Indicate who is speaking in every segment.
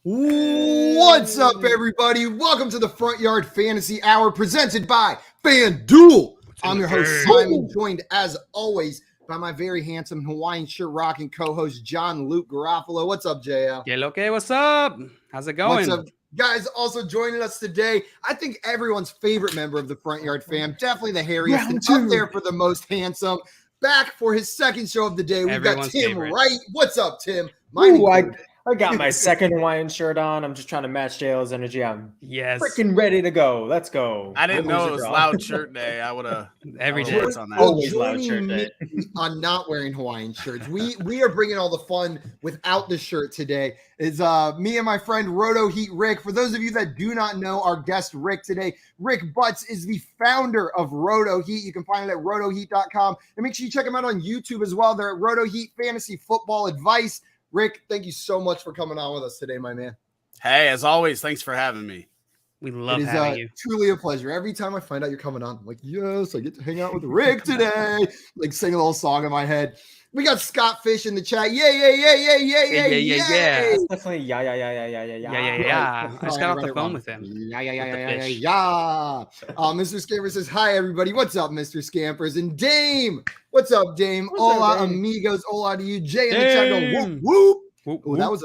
Speaker 1: What's up, everybody? Welcome to the Front Yard Fantasy Hour presented by FanDuel. I'm your host, Simon, joined as always by my very handsome Hawaiian shirt rocking co-host, John Luke Garofalo. What's up, JL?
Speaker 2: Okay, what's up? How's it going?
Speaker 1: What's up, guys? Also joining us today, I think everyone's favorite member of the Front Yard fam, definitely the hairiest and up there for the most handsome. Back for his second show of the day, we've got Tim
Speaker 2: favorite.
Speaker 1: Wright. What's up, Tim?
Speaker 3: I got my second Hawaiian shirt on. I'm just trying to match JL's energy. I'm
Speaker 2: Yes,
Speaker 3: freaking ready to go. Let's go.
Speaker 4: I didn't know it was loud shirt day. I would have
Speaker 2: every day
Speaker 4: on that.
Speaker 3: Always loud shirt day.
Speaker 1: On not wearing Hawaiian shirts. We are bringing all the fun without the shirt today. Is me and my friend Roto Heat Rick. For those of you that do not know our guest Rick today, Rick Butts is the founder of Roto Heat. You can find it at rotoheat.com. And make sure you check them out on YouTube as well. They're at Roto Heat Fantasy Football Advice. Rick, thank you so much for coming on with us today, my man.
Speaker 4: Hey, as always, thanks for having me.
Speaker 2: We love having you.
Speaker 1: Truly a pleasure. Every time I find out you're coming on, I'm like, yes, I get to hang out with Rick today. Like sing a little song in my head. We got Scott Fish in the chat. Yeah.
Speaker 3: It's definitely
Speaker 2: Yeah. I just got off the phone with him.
Speaker 1: Yeah. Mr. Scamper says, hi, everybody. What's up, Mr. Scampers? And Dame. What's up, Dame? Hola, amigos. Hola to you. Jay in the chat going, whoop, whoop. Ooh, that was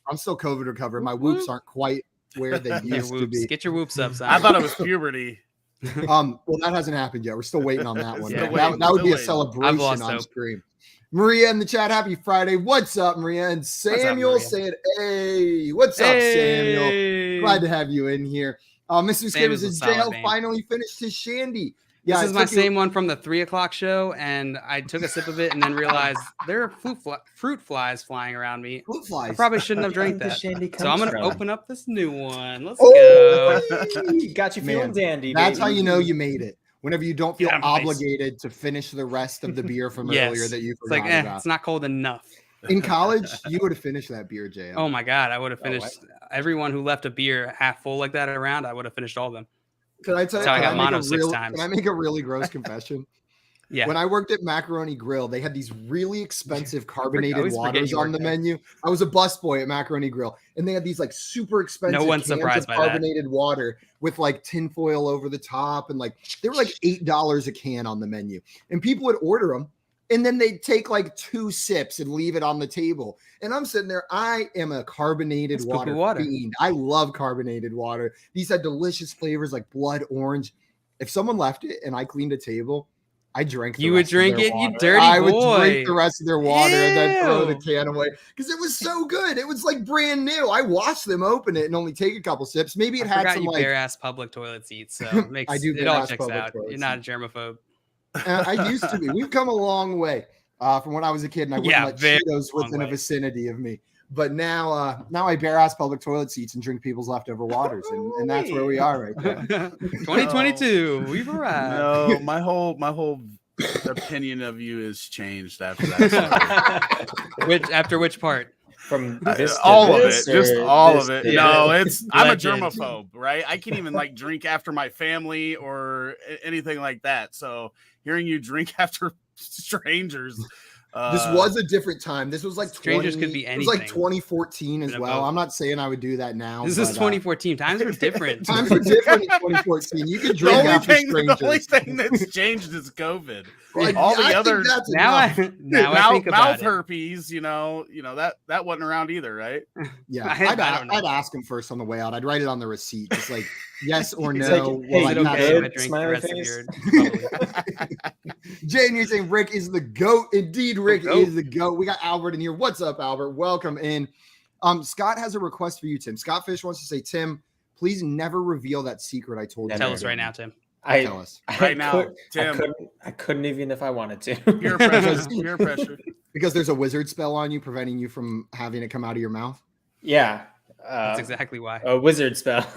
Speaker 1: I'm still COVID recovered. My whoops aren't quite where they used to be.
Speaker 2: Get your whoops up, Simon.
Speaker 4: I thought it was puberty.
Speaker 1: Well, that hasn't happened yet. We're still waiting on that one.
Speaker 2: Yeah,
Speaker 1: that would be a celebration on screen. Maria in the chat, happy Friday. What's up, Maria? And Samuel said, hey, what's up, Samuel? Glad to have you in here. Mr. Scamper says, JL finally finished his shandy. Yeah,
Speaker 2: this is my same one from the 3:00 show, and I took a sip of it and then realized there are fruit flies flying around me.
Speaker 1: Fruit flies.
Speaker 2: I probably shouldn't have drank that. So I'm going to open up this new one. Let's
Speaker 3: go. Got you feeling dandy.
Speaker 1: That's how you know you made it. Whenever you don't feel obligated to finish the rest of the beer from earlier that you forgot about.
Speaker 2: It's not cold enough.
Speaker 1: In college, you would have finished that beer, JL.
Speaker 2: Oh, my God. I would have finished everyone who left a beer half full like that around. I would have finished all of them.
Speaker 1: Can I tell you?
Speaker 2: I got mono 6 times.
Speaker 1: Can I make a really gross confession?
Speaker 2: Yeah.
Speaker 1: When I worked at Macaroni Grill, they had these really expensive carbonated waters on the menu. I was a busboy at Macaroni Grill, and they had these like super expensive cans of carbonated water with like tinfoil over the top, and like they were like $8 a can on the menu. And people would order them, and then they'd take like 2 sips and leave it on the table. And I'm sitting there. I am a carbonated water fiend. I love carbonated water. These had delicious flavors like blood orange. If someone left it and I cleaned a table, I drank.
Speaker 2: You would drink it, you dirty boy.
Speaker 1: I would drink the rest of their water and then throw the can away because it was so good. It was like brand new. I watched them open it and only take a couple sips. Maybe it had some like
Speaker 2: bare ass public toilet seats. So it makes it all checks out. You're not a germaphobe.
Speaker 1: I used to be. We've come a long way from when I was a kid, and I wouldn't let Cheetos within a vicinity of me. But now I bare ass public toilet seats and drink people's leftover waters, and that's where we are right now.
Speaker 2: 2022, we've arrived.
Speaker 4: No, my whole opinion of you has changed after that.
Speaker 2: After which part?
Speaker 3: From this
Speaker 4: all of it, just all of it. No, I'm a germaphobe, right? I can't even like drink after my family or anything like that. So hearing you drink after strangers.
Speaker 1: This was a different time. This was like
Speaker 2: strangers could be anything.
Speaker 1: It was like 2014 as well. I'm not saying I would do that now.
Speaker 2: This is 2014. Times were different.
Speaker 1: Times were different in 2014. You could drink after strangers.
Speaker 4: The only thing that's changed is COVID.
Speaker 1: Like,
Speaker 4: all the other
Speaker 2: I think
Speaker 4: mouth herpes, you know that wasn't around either, right?
Speaker 1: Yeah, I'd ask him first on the way out. I'd write it on the receipt, just like yes or no.
Speaker 3: Like, hey,
Speaker 2: I drink the rest of your
Speaker 1: Jane, you're saying Rick is the GOAT. Indeed, Rick is the GOAT. We got Albert in here. What's up, Albert? Welcome in. Scott has a request for you, Tim. Scott Fish wants to say, Tim, please never reveal that secret I told you.
Speaker 2: Tell us right now, Tim.
Speaker 1: Tell us
Speaker 4: right now, Tim.
Speaker 3: I couldn't even if I wanted to.
Speaker 4: Peer pressure.
Speaker 1: Because there's a wizard spell on you preventing you from having it come out of your mouth.
Speaker 3: Yeah,
Speaker 2: that's exactly why.
Speaker 3: A wizard spell.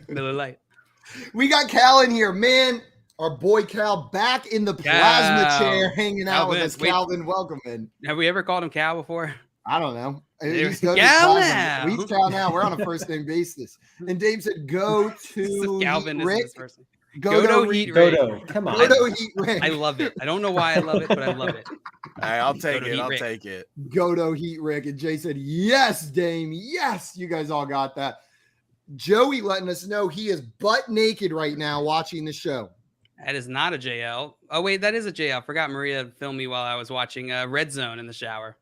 Speaker 2: Miller Lite.
Speaker 1: We got Cal in here, man. Our boy Cal back in the plasma chair, hanging out with us. Calvin, welcome in.
Speaker 2: Have we ever called him Cal before?
Speaker 1: I don't know.
Speaker 2: He's Cal now.
Speaker 1: He's Cal now. We're on a first name basis. And Dave said, go to
Speaker 2: Calvin
Speaker 1: Rick.
Speaker 2: Is this person. Godo Heat Rick.
Speaker 3: Godo, come on.
Speaker 1: Godo Heat Rick.
Speaker 2: I love it. I don't know why I love it, but I love it.
Speaker 4: All right, I'll take it. I'll take it.
Speaker 1: Godo Heat Rick. And Jay said, yes, Dame. Yes, you guys all got that. Joey letting us know he is butt naked right now watching the show.
Speaker 2: That is not a JL. Oh, wait, that is a JL. Forgot Maria filmed me while I was watching Red Zone in the shower.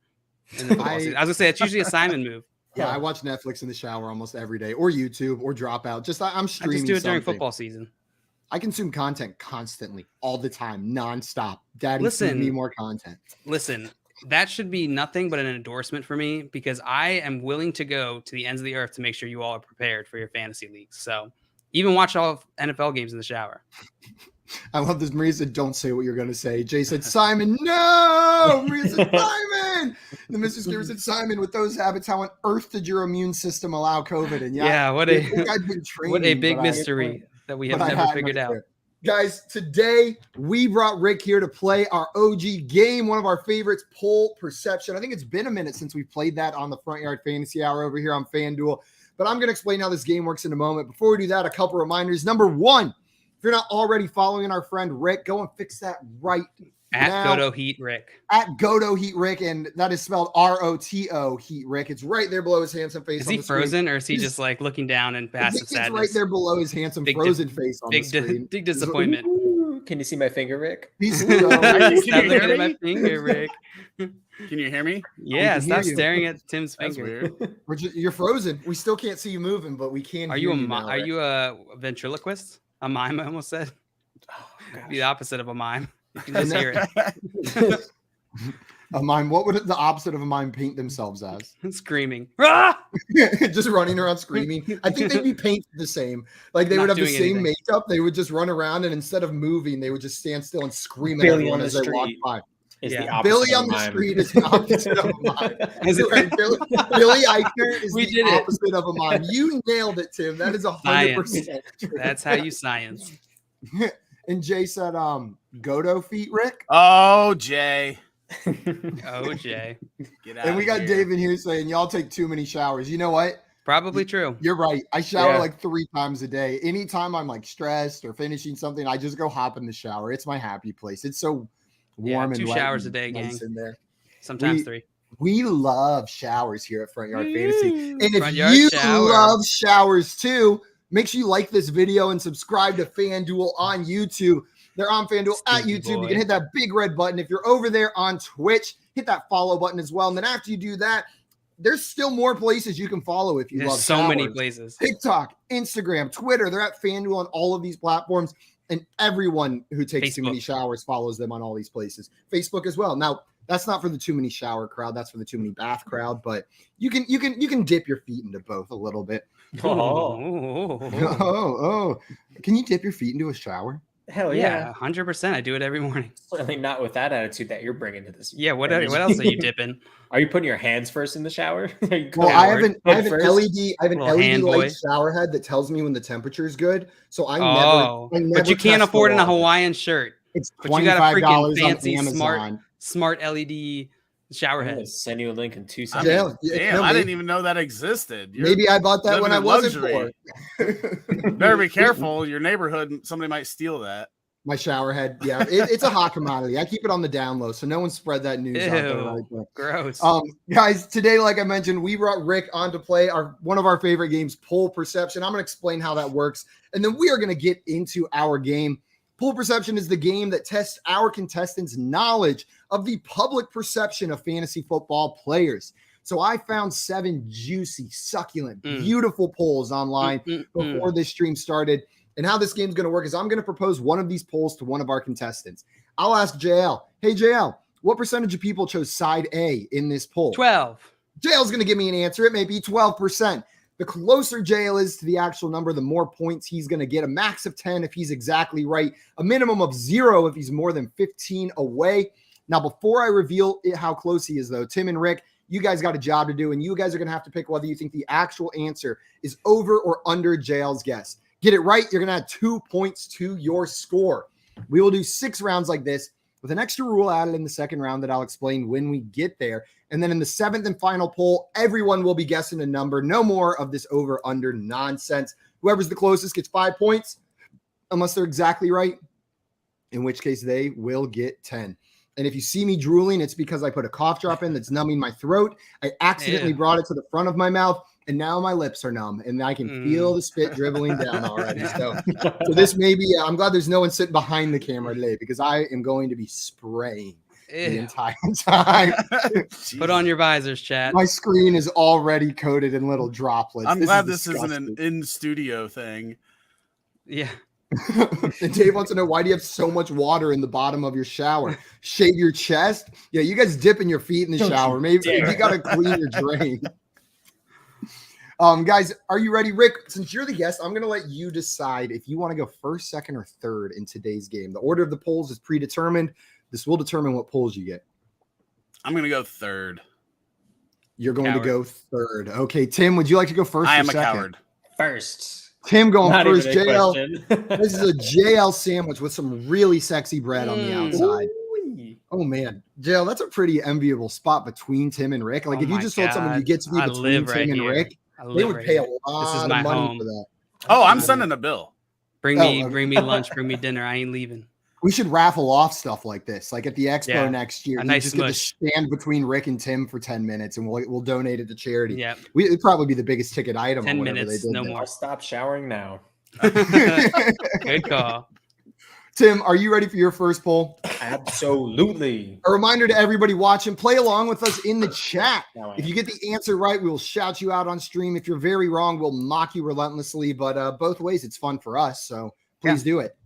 Speaker 2: I was going to say, it's usually a Simon move.
Speaker 1: Yeah, I watch Netflix in the shower almost every day, or YouTube, or Dropout. I'm streaming.
Speaker 2: I just do it during
Speaker 1: something.
Speaker 2: football season.
Speaker 1: I consume content constantly, all the time, nonstop. Daddy,
Speaker 2: listen,
Speaker 1: me more content.
Speaker 2: Listen, that should be nothing but an endorsement for me because I am willing to go to the ends of the earth to make sure you all are prepared for your fantasy leagues. So even watch all of NFL games in the shower.
Speaker 1: I love this. Maria said, don't say what you're going to say. Jay said, Simon, no! Maria said, Simon! The Mr. Skipper said, Simon, with those habits, how on earth did your immune system allow COVID? And
Speaker 2: what a big mystery that we have never figured out.
Speaker 1: Guys, today we brought Rick here to play our OG game, one of our favorites, Poll Perception. I think it's been a minute since we played that on the Front Yard Fantasy Hour over here on FanDuel, but I'm going to explain how this game works in a moment. Before we do that, a couple reminders. Number one, if you're not already following our friend Rick, go and fix that right
Speaker 2: at Godo Heat Rick.
Speaker 1: At Godo Heat Rick, and that is spelled ROTO Heat Rick. It's right there below his handsome face.
Speaker 2: Is he frozen, or is he just like looking down and passive sadness?
Speaker 1: It's right there below his handsome frozen face on the screen.
Speaker 2: Big disappointment.
Speaker 3: Ooh, can you see my finger, Rick?
Speaker 1: He's
Speaker 4: Can you hear
Speaker 2: my finger, Rick.
Speaker 4: Can you hear me?
Speaker 2: Yeah, stop staring at Tim's finger.
Speaker 4: Weird.
Speaker 1: You're frozen. We still can't see you moving, but we can.
Speaker 2: Are you a ventriloquist? A mime, I almost said.
Speaker 3: Oh,
Speaker 2: the opposite of a mime. You can just hear it.
Speaker 1: A mime. What would the opposite of a mime paint themselves as?
Speaker 2: Screaming.
Speaker 1: Just running around screaming. I think they'd be painted the same. Like they would have the same makeup. They would just run around, and insteid of moving, they would just stand still and scream at everyone as they walk by. Billy on the street is the opposite of a mime. Right? Billy Eichner is the opposite of a mime. You nailed it, Tim. That is 100%.
Speaker 2: That's how you science.
Speaker 1: And Jay said, Godo feet, Rick.
Speaker 4: Oh, Jay.
Speaker 2: Oh, Jay.
Speaker 1: Get out. And we got Dave in here saying, y'all take too many showers. You know what?
Speaker 2: Probably true.
Speaker 1: You're right. I shower like 3 times a day. Anytime I'm like stressed or finishing something, I just go hop in the shower. It's my happy place. It's so warm and
Speaker 2: 2 showers a day,
Speaker 1: nice
Speaker 2: gang.
Speaker 1: in there.
Speaker 2: Sometimes 3.
Speaker 1: We love showers here at Front Yard Fantasy. And if you love showers too, make sure you like this video and subscribe to FanDuel on YouTube. They're on FanDuel at YouTube. You can hit that big red button. If you're over there on Twitch, hit that follow button as well. And then after you do that, there's still more places you can follow if you love
Speaker 2: so
Speaker 1: showers.
Speaker 2: many places.
Speaker 1: TikTok, Instagram, Twitter. They're at FanDuel on all of these platforms. And everyone who takes too many showers follows them on all these places. Facebook as well. Now, that's not for the too many shower crowd. That's for the too many bath crowd. But you can dip your feet into both a little bit. Oh. Can you dip your feet into a shower?
Speaker 3: Hell yeah.
Speaker 2: 100%. I do it every morning.
Speaker 3: Certainly not with that attitude that you're bringing to this.
Speaker 2: Yeah, what else are you dipping?
Speaker 3: Are you putting your hands first in the shower?
Speaker 1: Well, I have an LED light shower head that tells me when the temperature is good. So I never
Speaker 2: but you can't afford in a Hawaiian shirt.
Speaker 1: It's $25
Speaker 2: but you got a freaking fancy
Speaker 1: on Amazon.
Speaker 2: smart LED shower head.
Speaker 3: Send you a link in 2 seconds.
Speaker 4: Damn, I didn't even know that existed.
Speaker 1: Maybe I bought that when I wasn't poor.
Speaker 4: Better be careful. Your neighborhood, somebody might steal that.
Speaker 1: My shower head. Yeah, it's a hot commodity. I keep it on the down low, so no one spread that news out there. Right there.
Speaker 2: Gross.
Speaker 1: Guys, today, like I mentioned, we brought Rick on to play one of our favorite games, Poll Perception. I'm going to explain how that works, and then we are going to get into our game. Poll Perception is the game that tests our contestants' knowledge of the public perception of fantasy football players. So I found 7 juicy, succulent, beautiful polls online before this stream started. And how this game's going to work is I'm going to propose one of these polls to one of our contestants. I'll ask JL, hey, JL, what percentage of people chose side A in this poll?
Speaker 2: 12.
Speaker 1: JL's going to give me an answer. It may be 12%. The closer JL is to the actual number, the more points he's going to get. A max of 10 if he's exactly right. A minimum of 0 if he's more than 15 away. Now, before I reveal how close he is, though, Tim and Rick, you guys got a job to do, and you guys are going to have to pick whether you think the actual answer is over or under JL's guess. Get it right, you're going to add 2 points to your score. We will do 6 rounds like this with an extra rule added in the second round that I'll explain when we get there. And then in the 7th and final poll, everyone will be guessing a number. No more of this over-under nonsense. Whoever's the closest gets 5 points. unless they're exactly right, in which case they will get 10. And if you see me drooling, it's because I put a cough drop in that's numbing my throat. I accidentally brought it to the front of my mouth, and now my lips are numb, and I can feel the spit dribbling down already. So this may be, I'm glad there's no one sitting behind the camera today, because I am going to be spraying the entire time.
Speaker 2: Put on your visors, chat.
Speaker 1: My screen is already coated in little droplets.
Speaker 4: I'm glad this isn't an in-studio thing.
Speaker 2: Yeah.
Speaker 1: And Dave wants to know, why do you have so much water in the bottom of your shower? Shave your chest? Yeah, you guys dipping your feet in the shower. Maybe you got to clean your drain. Guys, are you ready? Rick, since you're the guest, I'm going to let you decide if you want to go first, second, or third in today's game. The order of the polls is predetermined. This will determine what polls you get.
Speaker 4: I'm going to go third.
Speaker 1: You're going to go third. Okay, Tim, would you like to go first?
Speaker 4: I am
Speaker 1: or second?
Speaker 4: a coward.
Speaker 3: First.
Speaker 1: Tim going
Speaker 3: Not
Speaker 1: first.
Speaker 3: even a
Speaker 1: JL. This is a JL sandwich with some really sexy bread on the outside.
Speaker 3: Ooh.
Speaker 1: Oh man, JL, that's a pretty enviable spot between Tim and Rick. Like if you just told someone you get to be between Tim and Rick, they would pay a lot of money for that.
Speaker 4: Oh, I'm sending a bill.
Speaker 2: Bring me lunch, bring me dinner. I ain't leaving.
Speaker 1: We should raffle off stuff like this, like at the expo next year.
Speaker 2: Nice
Speaker 1: just get to stand between Rick and Tim for 10 minutes, and we'll donate it to charity.
Speaker 2: Yeah,
Speaker 1: it'd probably be the biggest ticket item.
Speaker 2: 10 minutes, no more.
Speaker 3: I'll stop showering now.
Speaker 2: Good call.
Speaker 1: Tim, are you ready for your first poll?
Speaker 3: Absolutely.
Speaker 1: A reminder to everybody watching, play along with us in the chat. If you get the answer right, we will shout you out on stream. If you're very wrong, we'll mock you relentlessly. But both ways, it's fun for us. So please do it.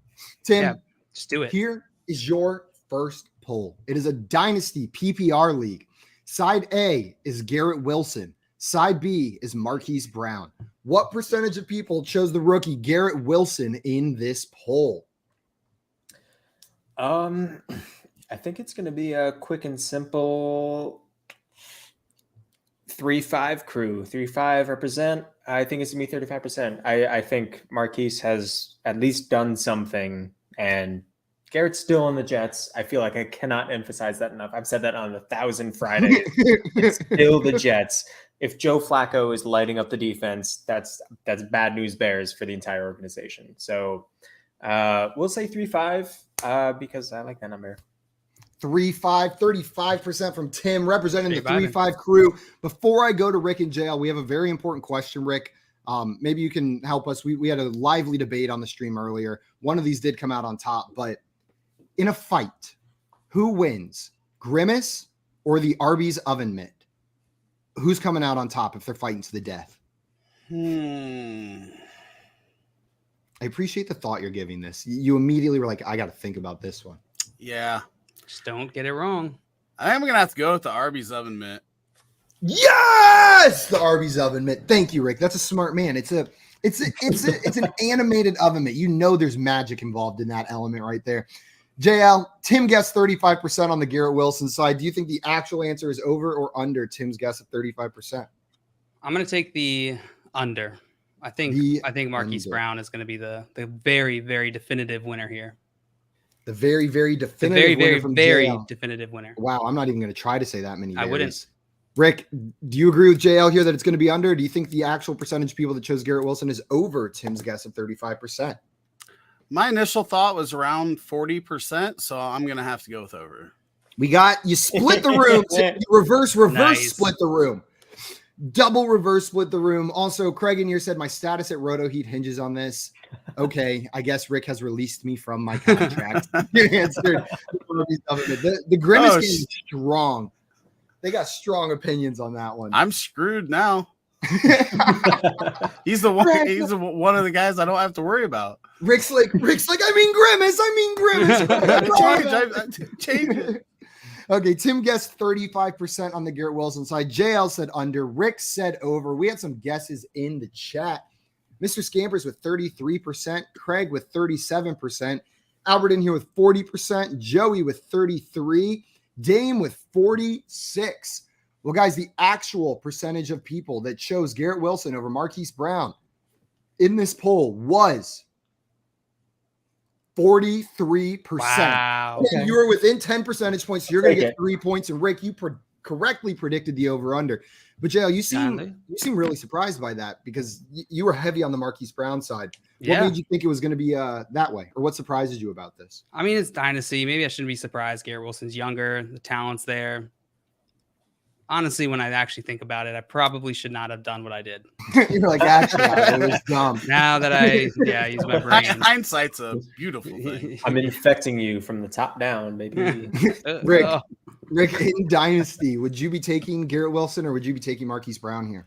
Speaker 1: Tim,
Speaker 2: just do it.
Speaker 1: Here is your first poll. It is a Dynasty PPR league. Side A is Garrett Wilson. Side B is Marquis Brown. What percentage of people chose the rookie Garrett Wilson in this poll?
Speaker 3: I think it's going to be a quick and simple 3-5 crew. 3-5 represent. I think it's going to be 35%. I think Marquis has at least done something, and Garrett's still on the Jets. I feel like I cannot emphasize that enough. I've said that on 1,000 Fridays. It's still the Jets. If Joe Flacco is lighting up the defense, that's bad news bears for the entire organization. So we'll say 3-5 because I like that number.
Speaker 1: 3-5, 35% from Tim, representing the 3-5 crew. Before I go to Rick and JL, we have a very important question, Rick. Maybe you can help us. We had a lively debate on the stream earlier. One of these did come out on top, but in a fight, who wins, Grimace or the Arby's oven mitt? Who's coming out on top if they're fighting to the death? I appreciate the thought you're giving this. You immediately were like, I got to think about this one.
Speaker 4: Yeah.
Speaker 2: Just don't get it wrong.
Speaker 4: I am going to have to go with the Arby's oven mitt.
Speaker 1: Yes! The Arby's oven mitt. Thank you, Rick. That's a smart man. It's an animated oven mitt. You know there's magic involved in that element right there. JL, Tim guessed 35% on the Garrett Wilson side. Do you think the actual answer is over or under Tim's guess of 35%?
Speaker 2: I'm going to take the under. I think Marquis Brown is going to be the very, very definitive winner here.
Speaker 1: The very, very definitive
Speaker 2: definitive winner.
Speaker 1: Wow, I'm not even going to try to say that many.
Speaker 2: I wouldn't.
Speaker 1: Rick, do you agree with JL here that it's going to be under? Do you think the actual percentage of people that chose Garrett Wilson is over Tim's guess of 35%?
Speaker 4: My initial thought was around 40%, so I'm going to have to go with over.
Speaker 1: We got you split the room. reverse
Speaker 2: Nice.
Speaker 1: Split the room. Double reverse split the room. Also, Craig in here said my status at Roto Heat hinges on this. Okay, I guess Rick has released me from my contract. You answered the Grimace game is strong. They got strong opinions on that one.
Speaker 4: I'm screwed now. He's the one. He's one of the guys I don't have to worry about.
Speaker 1: Rick's like. I mean Grimace.
Speaker 4: Change it.
Speaker 1: Okay, Tim guessed 35% on the Garrett Wilson side. JL said under. Rick said over. We had some guesses in the chat. Mr. Scampers with 33%. Craig with 37%. Albert in here with 40%. Joey with 33%. Dame with 46%. Well, guys, the actual percentage of people that chose Garrett Wilson over Marquis Brown in this poll was 43%.
Speaker 2: Wow.
Speaker 1: Okay. You were within 10 percentage points, so you're going to get 3 points. And Rick, you correctly predicted the over-under. But, JL, you seem really surprised by that because you were heavy on the Marquis Brown side. What made you think it was going to be that way? Or what surprises you about this?
Speaker 2: I mean, it's Dynasty. Maybe I shouldn't be surprised. Garrett Wilson's younger. The talent's there. Honestly, when I actually think about it, I probably should not have done what I did.
Speaker 1: You're like, actually, it was dumb.
Speaker 2: Now that I use my brain.
Speaker 4: Hindsight's a beautiful thing.
Speaker 3: I'm infecting you from the top down, baby.
Speaker 1: Rick, in Dynasty, would you be taking Garrett Wilson or would you be taking Marquis Brown here?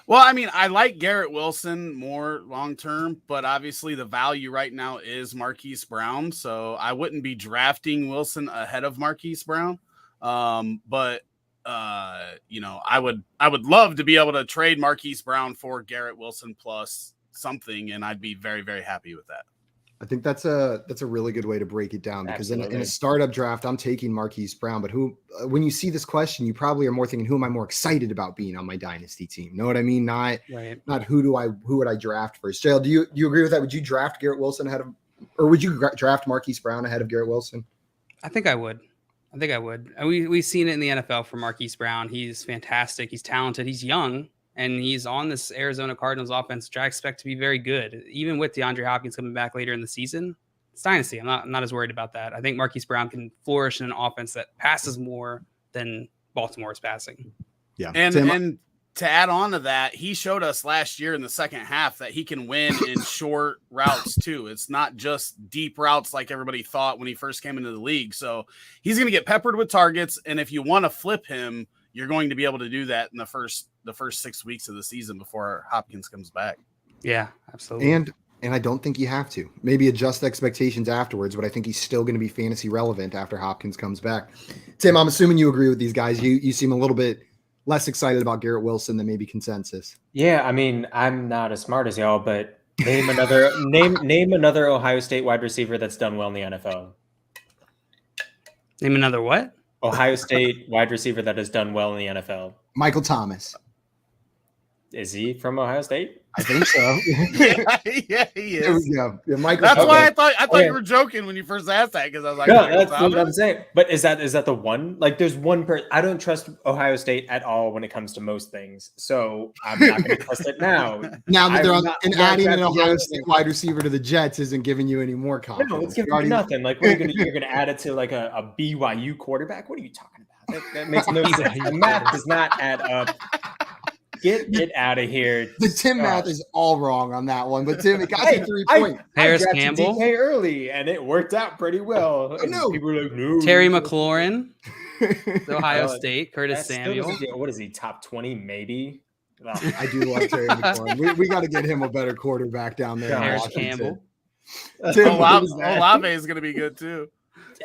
Speaker 4: Well, I mean, I like Garrett Wilson more long-term, but obviously the value right now is Marquis Brown. So I wouldn't be drafting Wilson ahead of Marquis Brown. But I would love to be able to trade Marquis Brown for Garrett Wilson plus something, and I'd be very, very happy with that.
Speaker 1: I think that's a really good way to break it down, because in a startup draft, I'm taking Marquis Brown. But when you see this question, you probably are more thinking, who am I more excited about being on my dynasty team? Know what I mean? Not who would I draft first? JL, do you agree with that? Would you draft Garrett Wilson would you draft Marquis Brown ahead of Garrett Wilson?
Speaker 2: I think I would. We've seen it in the NFL for Marquis Brown. He's fantastic. He's talented. He's young. And he's on this Arizona Cardinals offense, which I expect to be very good. Even with DeAndre Hopkins coming back later in the season, it's Dynasty. I'm not as worried about that. I think Marquis Brown can flourish in an offense that passes more than Baltimore is passing.
Speaker 1: Yeah.
Speaker 4: And to add on to that, he showed us last year in the second half that he can win in short routes too. It's not just deep routes like everybody thought when he first came into the league. So he's going to get peppered with targets. And if you want to flip him, you're going to be able to do that in the first 6 weeks of the season before Hopkins comes back.
Speaker 2: Yeah, absolutely.
Speaker 1: And I don't think you have to. Maybe adjust expectations afterwards, but I think he's still going to be fantasy relevant after Hopkins comes back. Tim, I'm assuming you agree with these guys. You seem a little bit less excited about Garrett Wilson than maybe consensus.
Speaker 3: Yeah, I mean, I'm not as smart as y'all, but name another Ohio State wide receiver that's done well in the NFL.
Speaker 2: Name another what?
Speaker 3: Ohio State wide receiver that has done well in the NFL.
Speaker 1: Michael Thomas.
Speaker 3: Is he from Ohio State?
Speaker 1: I think so.
Speaker 4: Yeah, he is.
Speaker 1: There we go. Yeah, Michael.
Speaker 4: That's why I thought you were joking when you first asked that, because I was like,
Speaker 3: no, that's what I'm saying. But is that the one? Like, there's one person. I don't trust Ohio State at all when it comes to most things, so I'm not going to trust it now.
Speaker 1: Now that they're adding an Ohio State wide receiver to the Jets isn't giving you any more confidence.
Speaker 3: No, it's giving you nothing. Like, you're going to add it to like a BYU quarterback? What are you talking about? That makes no sense. The math does not add up. Get out of here.
Speaker 1: The Tim math is all wrong on that one, but Tim, it got you 3 points.
Speaker 2: Harris Campbell
Speaker 3: DK early, and it worked out pretty well.
Speaker 1: No.
Speaker 3: People were like, no.
Speaker 2: Terry McLaurin, Ohio State, Curtis Samuel.
Speaker 3: What is he, top 20 maybe?
Speaker 1: I do love Terry McLaurin. We got to get him a better quarterback down there.
Speaker 2: Harris Campbell.
Speaker 4: Olave is going to be good too.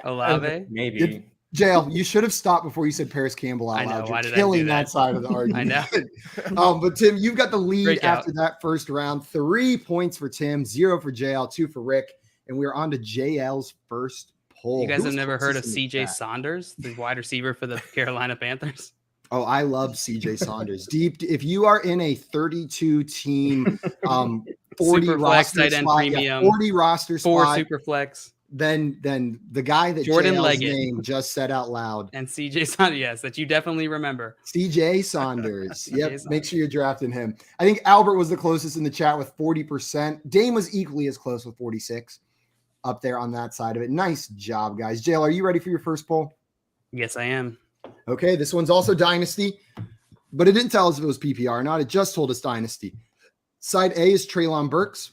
Speaker 2: Olave?
Speaker 3: Maybe.
Speaker 1: JL, you should have stopped before you said Paris Campbell out loud. You're killing that side of the argument.
Speaker 2: I know.
Speaker 1: But Tim, you've got the lead after that first round. 3 points for Tim, 0 for JL, 2 for Rick. And we're on to JL's first poll.
Speaker 2: You guys have never heard of CJ Saunders, the wide receiver for the Carolina Panthers?
Speaker 1: Oh, I love CJ Saunders. If you are in a 32 team, 40
Speaker 2: super flex,
Speaker 1: roster
Speaker 2: tight end
Speaker 1: spot,
Speaker 2: premium,
Speaker 1: 40 roster
Speaker 2: 4
Speaker 1: spot,
Speaker 2: super flex.
Speaker 1: Then the guy that
Speaker 2: Jordan
Speaker 1: JL's
Speaker 2: Leggett
Speaker 1: name just said out loud.
Speaker 2: And CJ Saunders, yes, that you definitely remember.
Speaker 1: CJ Saunders. Yep. Make sure you're drafting him. I think Albert was the closest in the chat with 40%. Dame was equally as close with 46 up there on that side of it. Nice job, guys. JL, are you ready for your first poll?
Speaker 2: Yes, I am.
Speaker 1: Okay. This one's also Dynasty, but it didn't tell us if it was PPR or not. It just told us Dynasty. Side A is Treylon Burks.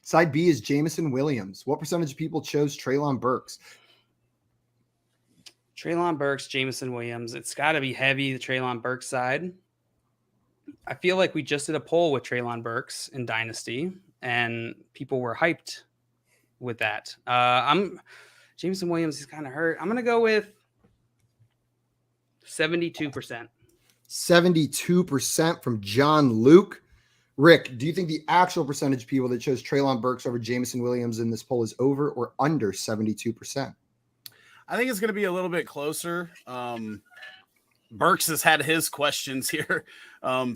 Speaker 1: Side B is Jameson Williams. What percentage of people chose Treylon Burks?
Speaker 2: Treylon Burks, Jameson Williams. It's got to be heavy, the Treylon Burks side. I feel like we just did a poll with Treylon Burks in Dynasty, and people were hyped with that. Jameson Williams is kind of hurt. I'm going to go with 72%.
Speaker 1: 72% from John Luke. Rick, do you think the actual percentage of people that chose Treylon Burks over Jameson Williams in this poll is over or under 72%?
Speaker 4: I think it's going to be a little bit closer. Burks has had his questions here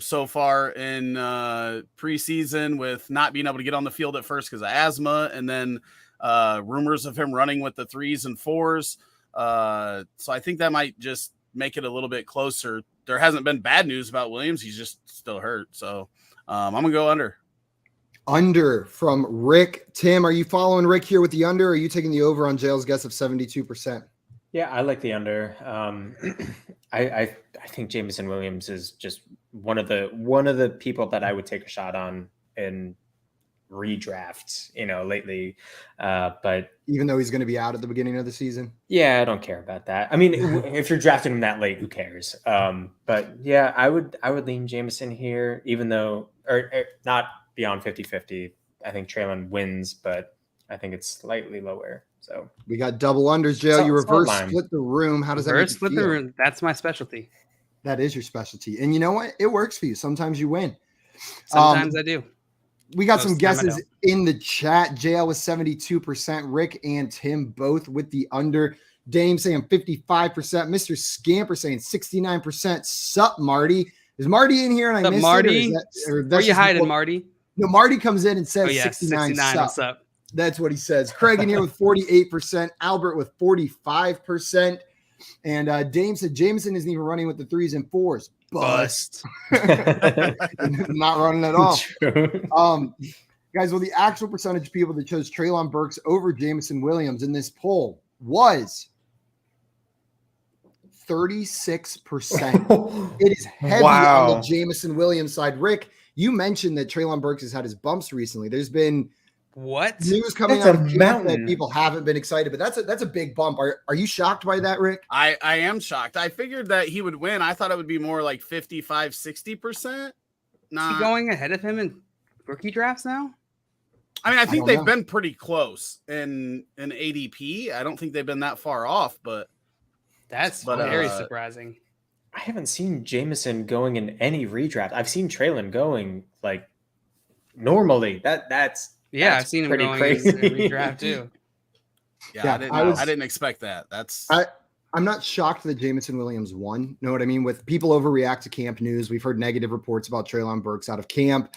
Speaker 4: so far in preseason with not being able to get on the field at first because of asthma, and then rumors of him running with the 3s and 4s. So I think that might just make it a little bit closer. There hasn't been bad news about Williams. He's just still hurt. So I'm going to go under.
Speaker 1: Under from Rick. Tim, are you following Rick here with the under, or are you taking the over on Jail's guess of 72%?
Speaker 3: Yeah, I like the under. I think Jameson Williams is just one of the people that I would take a shot on in redrafts, lately. But
Speaker 1: even though he's going to be out at the beginning of the season,
Speaker 3: yeah, I don't care about that. I mean, if you're drafting him that late, who cares? But yeah, I would lean Jameson here, even though or not beyond 50-50. I think Traylon wins, but I think it's slightly lower. So
Speaker 1: we got double unders, Jail. You reverse split the room. How does that make you feel?
Speaker 2: The room. That's my specialty.
Speaker 1: That is your specialty. And you know what? It works for you. Sometimes you win.
Speaker 2: Sometimes I do.
Speaker 1: We got some guesses in the chat. JL was 72%. Rick and Tim both with the under. Dame saying 55%. Mr. Scamper saying 69%. Sup, Marty? Is Marty in here and I missed
Speaker 2: Marty?
Speaker 1: it?
Speaker 2: Where are you hiding, Marty?
Speaker 1: No, Marty comes in and says 69.
Speaker 2: What's up?
Speaker 1: That's what he says. Craig in here with 48%. Albert with 45%. And Dame said Jameson isn't even running with the 3s and 4s. Bust. Not running at all. Guys, well, the actual percentage of people that chose Treylon Burks over Jameson Williams in this poll was 36%. It is heavy on the Jameson Williams side. Rick, you mentioned that Treylon Burks has had his bumps recently. There's been news coming out of that people haven't been excited, but that's a big bump. Are you shocked by that, Rick?
Speaker 4: I am shocked. I figured that he would win. I thought it would be more like 55-60%.
Speaker 2: Is he going ahead of him in rookie drafts now?
Speaker 4: I mean, I think they've been pretty close in ADP. I don't think they've been that far off, but
Speaker 2: that's very surprising.
Speaker 3: I haven't seen Jameson going in any redraft. I've seen Treylon going like normally. That's
Speaker 2: I've seen him
Speaker 3: pretty
Speaker 2: going
Speaker 3: crazy.
Speaker 2: in redraft too.
Speaker 4: Yeah, I didn't expect that.
Speaker 1: I'm not shocked that Jameson Williams won. Know what I mean? With people overreact to camp news. We've heard negative reports about Treylon Burks out of camp.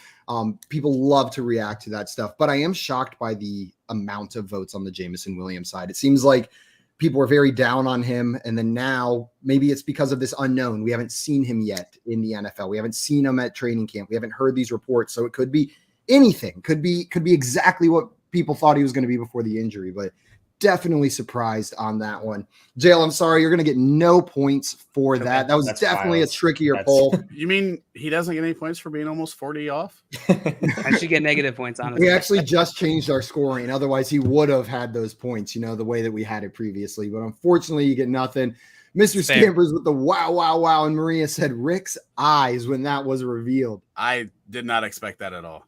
Speaker 1: People love to react to that stuff, but I am shocked by the amount of votes on the Jameson Williams side. It seems like people are very down on him. And then now maybe it's because of this unknown. We haven't seen him yet in the NFL. We haven't seen him at training camp. We haven't heard these reports. So it could be anything. Could be exactly what people thought he was going to be before the injury, but definitely surprised on that one. Jail, I'm sorry. You're going to get no points for that. That was definitely a trickier poll.
Speaker 4: You mean he doesn't get any points for being almost 40 off?
Speaker 2: I should get negative points, honestly.
Speaker 1: We actually just changed our scoring. Otherwise, he would have had those points, the way that we had it previously. But unfortunately, you get nothing. Mr. Scampers with the wow. And Maria said Rick's eyes when that was revealed.
Speaker 4: I did not expect that at all.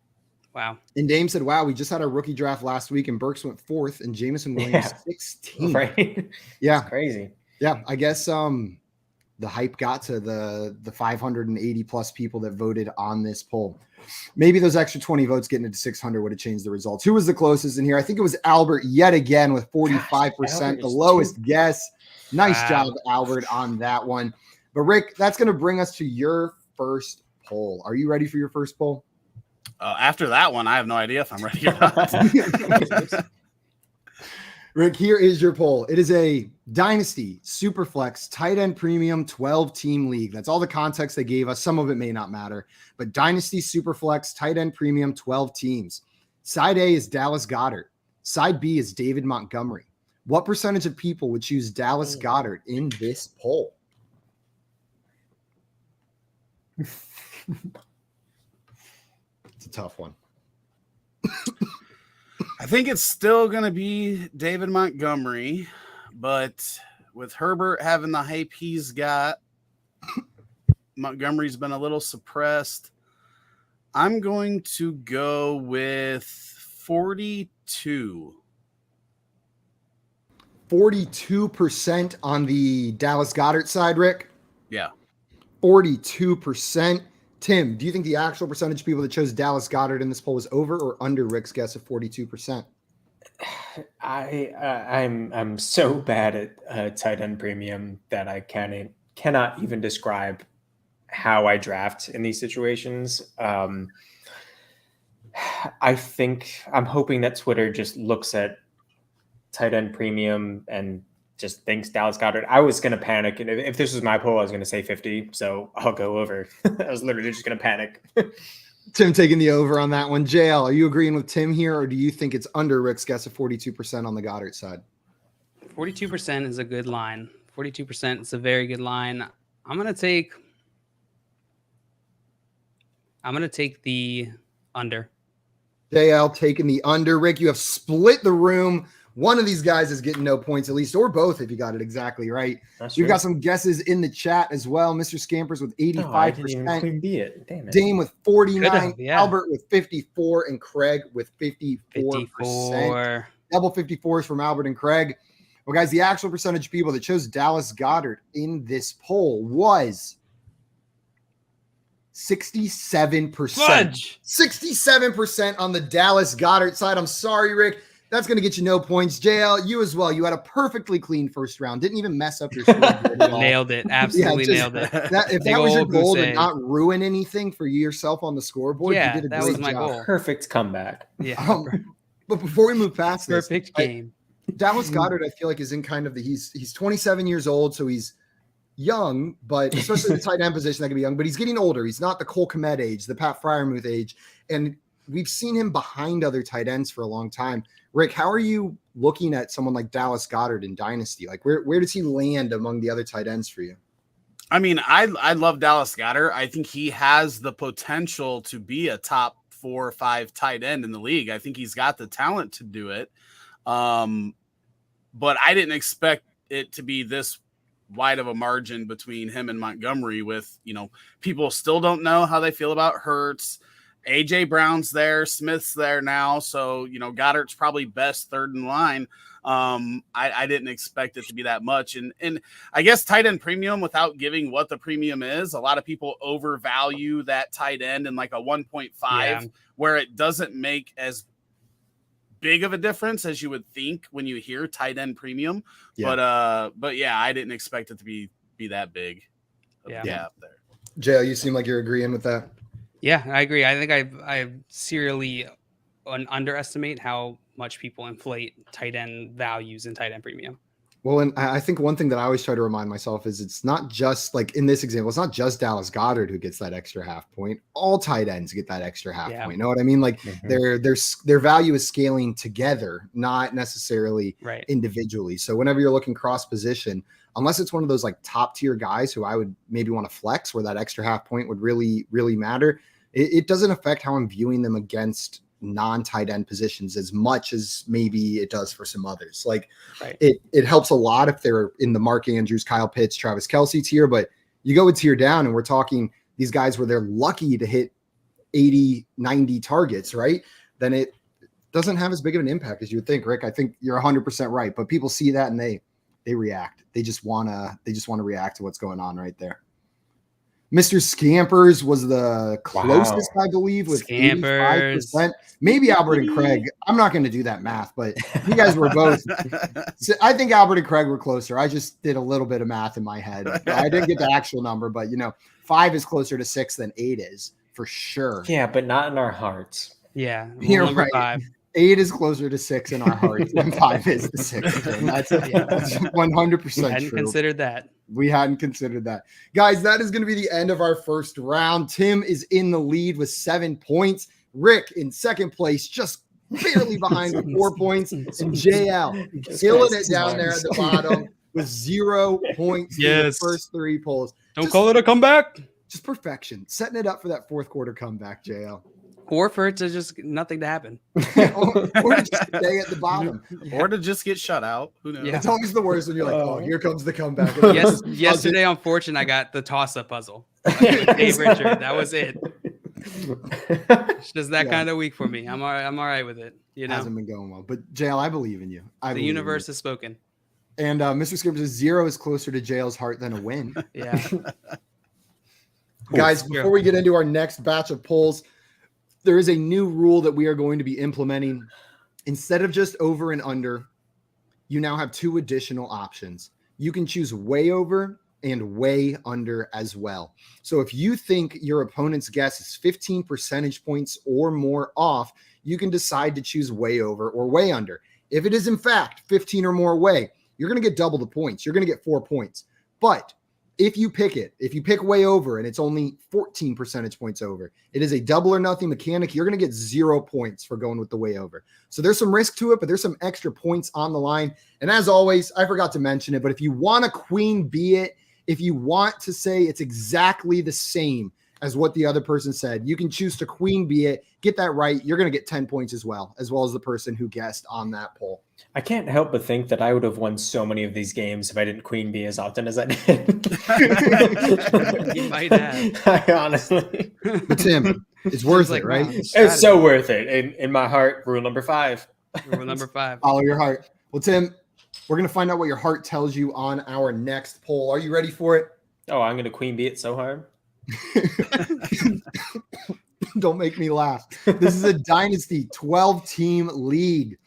Speaker 2: Wow.
Speaker 1: And Dame said, wow, we just had our rookie draft last week and Burks went 4th and Jameson Williams 16th.
Speaker 3: Right.
Speaker 1: Yeah.
Speaker 3: It's crazy.
Speaker 1: Yeah. I guess the hype got to the 580 plus people that voted on this poll. Maybe those extra 20 votes getting into 600 would have changed the results. Who was the closest in here? I think it was Albert yet again with 45%, the lowest guess. Nice job, Albert, on that one. But Rick, that's going to bring us to your first poll. Are you ready for your first poll?
Speaker 4: After that one, I have no idea if I'm ready or not.
Speaker 1: Rick, here is your poll. It is a Dynasty Superflex tight end premium 12-team league. That's all the context they gave us. Some of it may not matter, but Dynasty Superflex tight end premium 12 teams. Side A is Dallas Goddard. Side B is David Montgomery. What percentage of people would choose Dallas Goddard in this poll? It's a tough one.
Speaker 4: I think it's still going to be David Montgomery, but with Herbert having the hype he's got, Montgomery's been a little suppressed. I'm going to go with 42.
Speaker 1: 42% on the Dallas Goddard side, Rick?
Speaker 4: Yeah.
Speaker 1: 42%. Tim, do you think the actual percentage of people that chose Dallas Goddard in this poll was over or under Rick's guess of 42%?
Speaker 3: I'm so bad at tight end premium that I cannot even describe how I draft in these situations. I think I'm hoping that Twitter just looks at tight end premium and just thinks Dallas Goddard. I was going to panic. And if this was my poll, I was going to say 50. So I'll go over. I was literally just going to panic.
Speaker 1: Tim taking the over on that one. JL, are you agreeing with Tim here, or do you think it's under Rick's guess of 42% on the Goddard side?
Speaker 2: 42% is a good line. 42% is a very good line. I'm gonna take the under.
Speaker 1: JL taking the under. Rick, you have split the room. One of these guys is getting no points at least, or both if you got it exactly right. We've got some guesses in the chat as well. Mr. Scampers with 85%.
Speaker 3: Damn it.
Speaker 1: Dame with 49.
Speaker 2: Yeah.
Speaker 1: Albert with 54. And Craig with 54%.
Speaker 2: 54.
Speaker 1: Double 54s from Albert and Craig. Well, guys, the actual percentage of people that chose Dallas Goddard in this poll was 67%.
Speaker 2: Fudge.
Speaker 1: 67% on the Dallas Goddard side. I'm sorry, Rick. That's going to get you no points. JL, you as well. You had a perfectly clean first round. Didn't even mess up your scoreboard at all.
Speaker 2: Nailed it. Absolutely nailed it.
Speaker 1: If that was your goal to not ruin anything for yourself on the scoreboard, you did a great job.
Speaker 2: Goal.
Speaker 3: Perfect comeback.
Speaker 2: Yeah.
Speaker 1: But before we move past this,
Speaker 2: perfect game.
Speaker 1: Dallas Goddard, I feel like, is in kind of he's 27 years old, so he's young, but especially the tight end position that can be young, but he's getting older. He's not the Cole Kmet age, the Pat Freiermuth age, and we've seen him behind other tight ends for a long time. Rick, how are you looking at someone like Dallas Goddard in Dynasty? Like, where does he land among the other tight ends for you?
Speaker 4: I mean, I love Dallas Goddard. I think he has the potential to be a top 4 or 5 tight end in the league. I think he's got the talent to do it. But I didn't expect it to be this wide of a margin between him and Montgomery with, people still don't know how they feel about Hurts. AJ Brown's there, Smith's there now. So, Goddard's probably best third in line. I didn't expect it to be that much. And I guess tight end premium, without giving what the premium is, a lot of people overvalue that tight end in like a 1.5 where it doesn't make as big of a difference as you would think when you hear tight end premium. Yeah. But yeah, I didn't expect it to be that big. Up there.
Speaker 1: Jay, you seem like you're agreeing with that.
Speaker 2: Yeah, I agree. I think I serially underestimate how much people inflate tight end values and tight end premium.
Speaker 1: Well, and I think one thing that I always try to remind myself is it's not just like in this example, it's not just Dallas Goddard who gets that extra half point. All tight ends get that extra half point. You know what I mean? Like their value is scaling together, not necessarily individually. So whenever you're looking cross position, unless it's one of those like top tier guys who I would maybe want to flex where that extra half point would really, really matter, it doesn't affect how I'm viewing them against non-tight end positions as much as maybe it does for some others. Like it helps a lot if they're in the Mark Andrews, Kyle Pitts, Travis Kelce tier, but you go a tier down and we're talking these guys where they're lucky to hit 80, 90 targets, right? Then it doesn't have as big of an impact as you would think, Rick. I think you're 100% right, but people see that and they react. They just want to react to what's going on right there. Mr. Scampers was the closest, I believe, with 85%. Maybe Albert and Craig. I'm not going to do that math, but you guys were both. I think Albert and Craig were closer. I just did a little bit of math in my head. I didn't get the actual number, but 5 is closer to 6 than 8 is for sure.
Speaker 3: Yeah, but not in our hearts.
Speaker 2: Yeah,
Speaker 1: you're right. 5. 8 is closer to 6 in our hearts than 5 is to 6. That's 100% true.
Speaker 2: Hadn't considered that.
Speaker 1: We hadn't considered that. Guys, that is going to be the end of our first round. Tim is in the lead with 7 points. Rick in second place, just barely behind with 4 points. And JL killing it down there at the bottom with 0 points in the first 3 polls.
Speaker 2: Don't call it a comeback.
Speaker 1: Just perfection. Setting it up for that fourth quarter comeback, JL.
Speaker 2: Or for it to just nothing to happen.
Speaker 1: or to just stay at the bottom.
Speaker 4: Or to just get shut out. Who knows?
Speaker 1: Yeah. It's always the worst when you're like, oh, here comes the comeback.
Speaker 2: Yesterday on Fortune, I got the toss-up puzzle. Dave Richard. That was it. It's just that kind of week for me. I'm all right with it.
Speaker 1: Hasn't been going well. But JL, I believe in you.
Speaker 2: The universe has spoken.
Speaker 1: And Mr. Skips says 0 is closer to JL's heart than a win.
Speaker 2: Yeah.
Speaker 1: Guys, before we get into our next batch of polls, there is a new rule that we are going to be implementing. Instead of just over and under, you now have 2 additional options. You can choose way over and way under as well. So if you think your opponent's guess is 15 percentage points or more off, you can decide to choose way over or way under. If it is in fact 15 or more way, you're going to get double the points. You're going to get 4 points. But if you pick way over and it's only 14 percentage points over, it is a double or nothing mechanic. You're going to get 0 points for going with the way over. So there's some risk to it, but there's some extra points on the line. And as always, I forgot to mention it, but if you want to queen bee it, if you want to say it's exactly the same as what the other person said, you can choose to queen bee it, get that right. You're going to get 10 points as well as the person who guessed on that poll.
Speaker 3: I can't help but think that I would have won so many of these games if I didn't queen bee as often as I did.
Speaker 2: You might have.
Speaker 3: I honestly.
Speaker 1: But Tim, it's worth it, right?
Speaker 3: It's so worth it. In my heart, rule number 5.
Speaker 2: Rule number 5.
Speaker 1: Follow your heart. Well, Tim, we're going to find out what your heart tells you on our next poll. Are you ready for it?
Speaker 3: Oh, I'm going to queen bee it so hard.
Speaker 1: Don't make me laugh. This is a Dynasty 12-team league.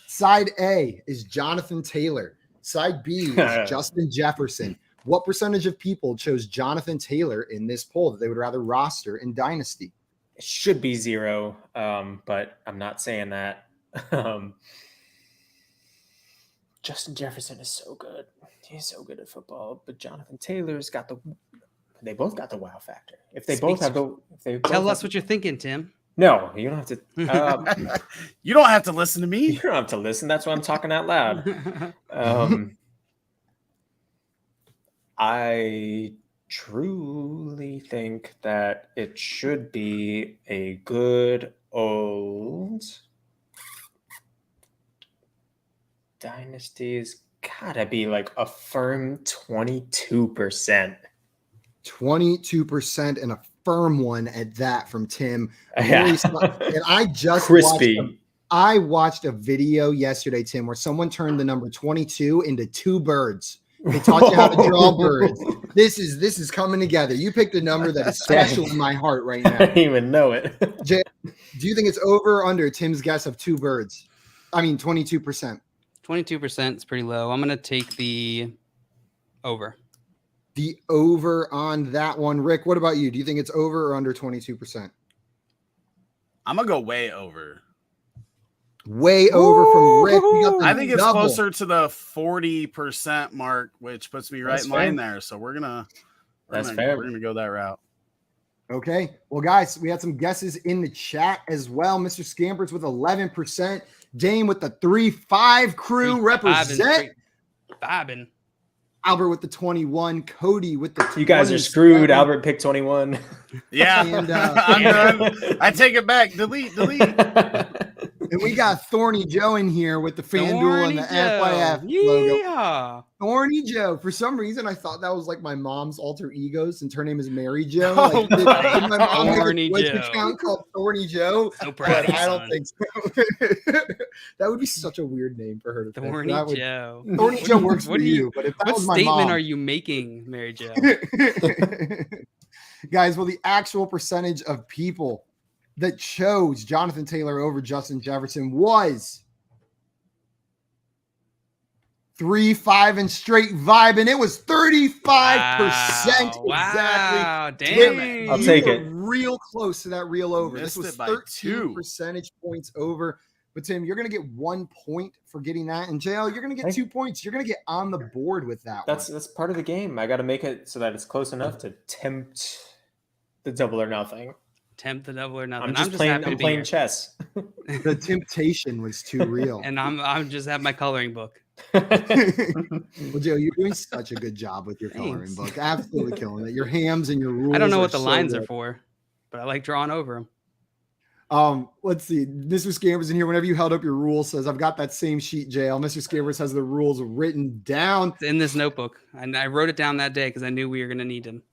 Speaker 1: Side A is Jonathan Taylor. Side B is Justin Jefferson. What percentage of people chose Jonathan Taylor in this poll that they would rather roster in Dynasty?
Speaker 3: It should be 0, but I'm not saying that. Justin Jefferson is so good. He's so good at football, but Jonathan Taylor's got they both got the wow factor. If they both have
Speaker 2: tell us what you're thinking, Tim.
Speaker 3: No, you don't have to.
Speaker 4: You don't have to listen to me.
Speaker 3: You don't have to listen. That's why I'm talking out loud. I truly think that it should be a good old Dynasty's gotta be like a firm 22%.
Speaker 1: 22% and a firm one at that from Tim.
Speaker 3: Yeah.
Speaker 1: And I just
Speaker 3: crispy.
Speaker 1: I watched a video yesterday, Tim, where someone turned the number 22 into 2 birds. They taught you how to draw birds. This is coming together. You picked a number that is special in my heart right now.
Speaker 3: I didn't even know it.
Speaker 1: Jay, do you think it's over or under Tim's guess of 2 birds? I mean, 22%.
Speaker 2: 22% is pretty low. I'm going to take the over.
Speaker 1: The over on that one. Rick, what about you? Do you think it's over or under 22%?
Speaker 4: I'm going to go way over.
Speaker 1: Way over from Rick.
Speaker 4: I think it's closer to the 40% mark, which puts me right in line there. So we're going to go that route.
Speaker 1: Okay. Well, guys, we had some guesses in the chat as well. Mr. Scampers with 11%. Dame with the 3-5 crew represent.
Speaker 2: Vibing.
Speaker 1: Albert with the 21. Cody with the
Speaker 3: 20. You guys are screwed. Albert picked 21.
Speaker 4: Yeah. And, I'm done. I take it back. Delete.
Speaker 1: And we got Thorny Joe in here with the FanDuel and the FYF logo. Thorny Joe. For some reason, I thought that was like my mom's alter egos, since her name is Mary Jo. Like, did my mom have a Twitch account called Thorny Joe?
Speaker 2: So proud
Speaker 1: but I don't think so. That would be such a weird name for her to pick.
Speaker 2: Thorny Joe.
Speaker 1: Thorny Joe works for you, but if that was my mom. What
Speaker 2: statement are you making, Mary Jo?
Speaker 1: Guys, well, the actual percentage of people that chose Jonathan Taylor over Justin Jefferson was 3-5 and straight vibing. It was 35%.
Speaker 2: Wow,
Speaker 1: exactly.
Speaker 2: Damn.
Speaker 3: I'll take it.
Speaker 1: Real close to that real over.
Speaker 4: Missed
Speaker 1: this was
Speaker 4: it by
Speaker 1: 13
Speaker 4: 2
Speaker 1: percentage points over. But Tim, you're going to get 1 point for getting that. And JL, you're going to get 2 points. You're going to get on the board with that.
Speaker 3: That's part of the game. I got to make it so that it's close enough to tempt the double or nothing.
Speaker 2: Tempt the double or nothing.
Speaker 3: I'm just playing chess.
Speaker 1: The temptation was too real.
Speaker 2: And I'm just have my coloring book.
Speaker 1: Well, Joe, you're doing such a good job with your coloring book. Absolutely killing it. Your hams and your rules.
Speaker 2: I don't know what the lines are for, but I like drawing over them.
Speaker 1: Let's see. Mr. Scampers in here. Whenever you held up your rules, says I've got that same sheet, JL. Mr. Scampers has the rules written down.
Speaker 2: It's in this notebook. And I wrote it down that day because I knew we were going to need them.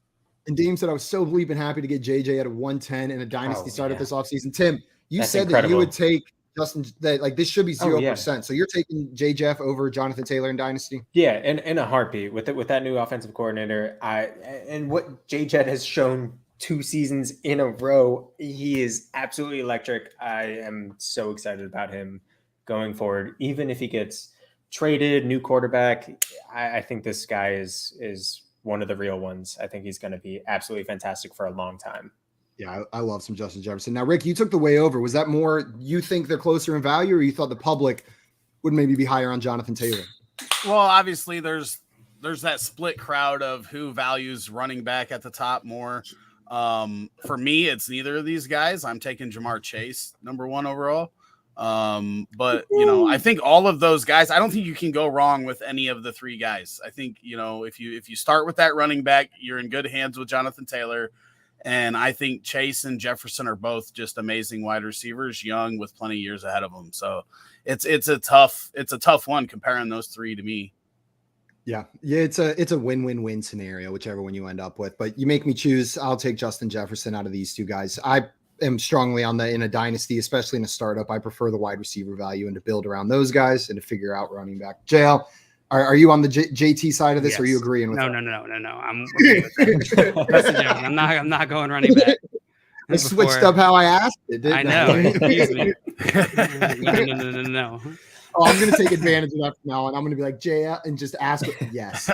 Speaker 1: And Dame said, I was so bleeping happy to get JJ at a 110 and a dynasty started this offseason. Tim, That's said incredible. That you would take Justin, that like this should be 0%. So you're taking Jeff over Jonathan Taylor in dynasty?
Speaker 3: Yeah, and in a heartbeat with that new offensive coordinator. And what JJ has shown 2 seasons in a row, he is absolutely electric. I am so excited about him going forward. Even if he gets traded, new quarterback, I think this guy is one of the real ones. I think he's going to be absolutely fantastic for a long time.
Speaker 1: Yeah, I love some Justin Jefferson. Now, Rick, you took the way over. Was that more you think they're closer in value, or you thought the public would maybe be higher on Jonathan Taylor?
Speaker 4: Well, obviously there's that split crowd of who values running back at the top more. For me, it's neither of these guys. I'm taking Jamar Chase, number 1 overall. But I think all of those guys, I don't think you can go wrong with any of the 3 guys. I think, if you start with that running back, you're in good hands with Jonathan Taylor. And I think Chase and Jefferson are both just amazing wide receivers, young with plenty of years ahead of them. So it's a tough one comparing those 3 to me.
Speaker 1: Yeah, it's a win-win-win scenario, whichever one you end up with. But you make me choose. I'll take Justin Jefferson out of these 2 guys. I am strongly in a dynasty, especially in a startup. I prefer the wide receiver value and to build around those guys and to figure out running back. JL, are you on the JT side of this? Yes. Or are you agreeing with?
Speaker 2: No. I'm okay with that. That's a joke. I'm not going running back.
Speaker 1: I switched up how I asked it.
Speaker 2: I know. Excuse me. No.
Speaker 1: Oh, I'm going to take advantage of that from now on. I'm going to be like, JL, and just ask it. Yes.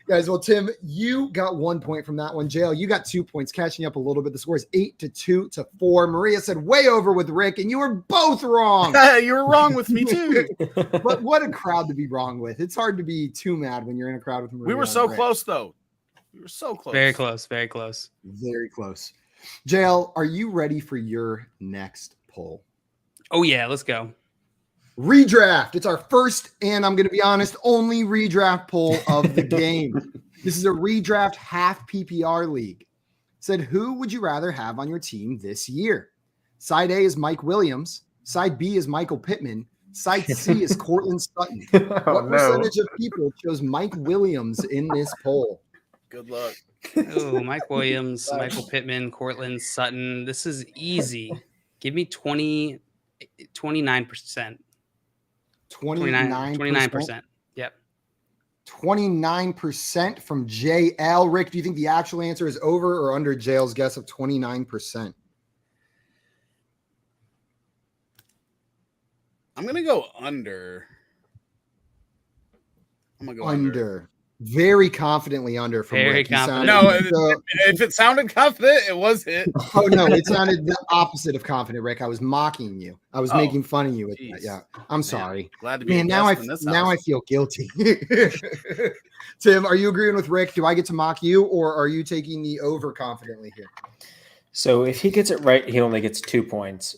Speaker 1: Guys, well, Tim, you got 1 point from that one. JL, you got 2 points, catching up a little bit. The score is 8-2 to 4. Maria said way over with Rick, and you were both wrong.
Speaker 4: You were wrong with me, too.
Speaker 1: But what a crowd to be wrong with. It's hard to be too mad when you're in a crowd with Maria.
Speaker 4: We were so close, though. We were so close.
Speaker 2: Very close. Very close.
Speaker 1: Very close. JL, are you ready for your next poll?
Speaker 2: Oh, yeah. Let's go.
Speaker 1: Redraft. It's our first, and I'm going to be honest, only redraft poll of the game. This is a redraft half PPR league. It said, who would you rather have on your team this year? Side A is Mike Williams. Side B is Michael Pittman. Side C is Cortland Sutton. What percentage of people chose Mike Williams in this poll?
Speaker 4: Good luck.
Speaker 2: Oh, Mike Williams, Michael Pittman, Cortland Sutton. This is easy. Give me 29%. 29%. Yep.
Speaker 1: 29% from JL. Rick, do you think the actual answer is over or under JL's guess of 29%?
Speaker 4: I'm going to go under. I'm going to go
Speaker 1: under. Very confidently under from
Speaker 2: Very
Speaker 1: Rick.
Speaker 2: confident.
Speaker 4: No, if it sounded confident, it was it.
Speaker 1: Oh, no, it sounded the opposite of confident, Rick. I was mocking you. I was making fun of you with that. Yeah, I'm sorry.
Speaker 4: Glad to be
Speaker 1: now I feel guilty. Tim, are you agreeing with Rick? Do I get to mock you, or are you taking the over confidently here?
Speaker 3: So if he gets it right, he only gets 2 points.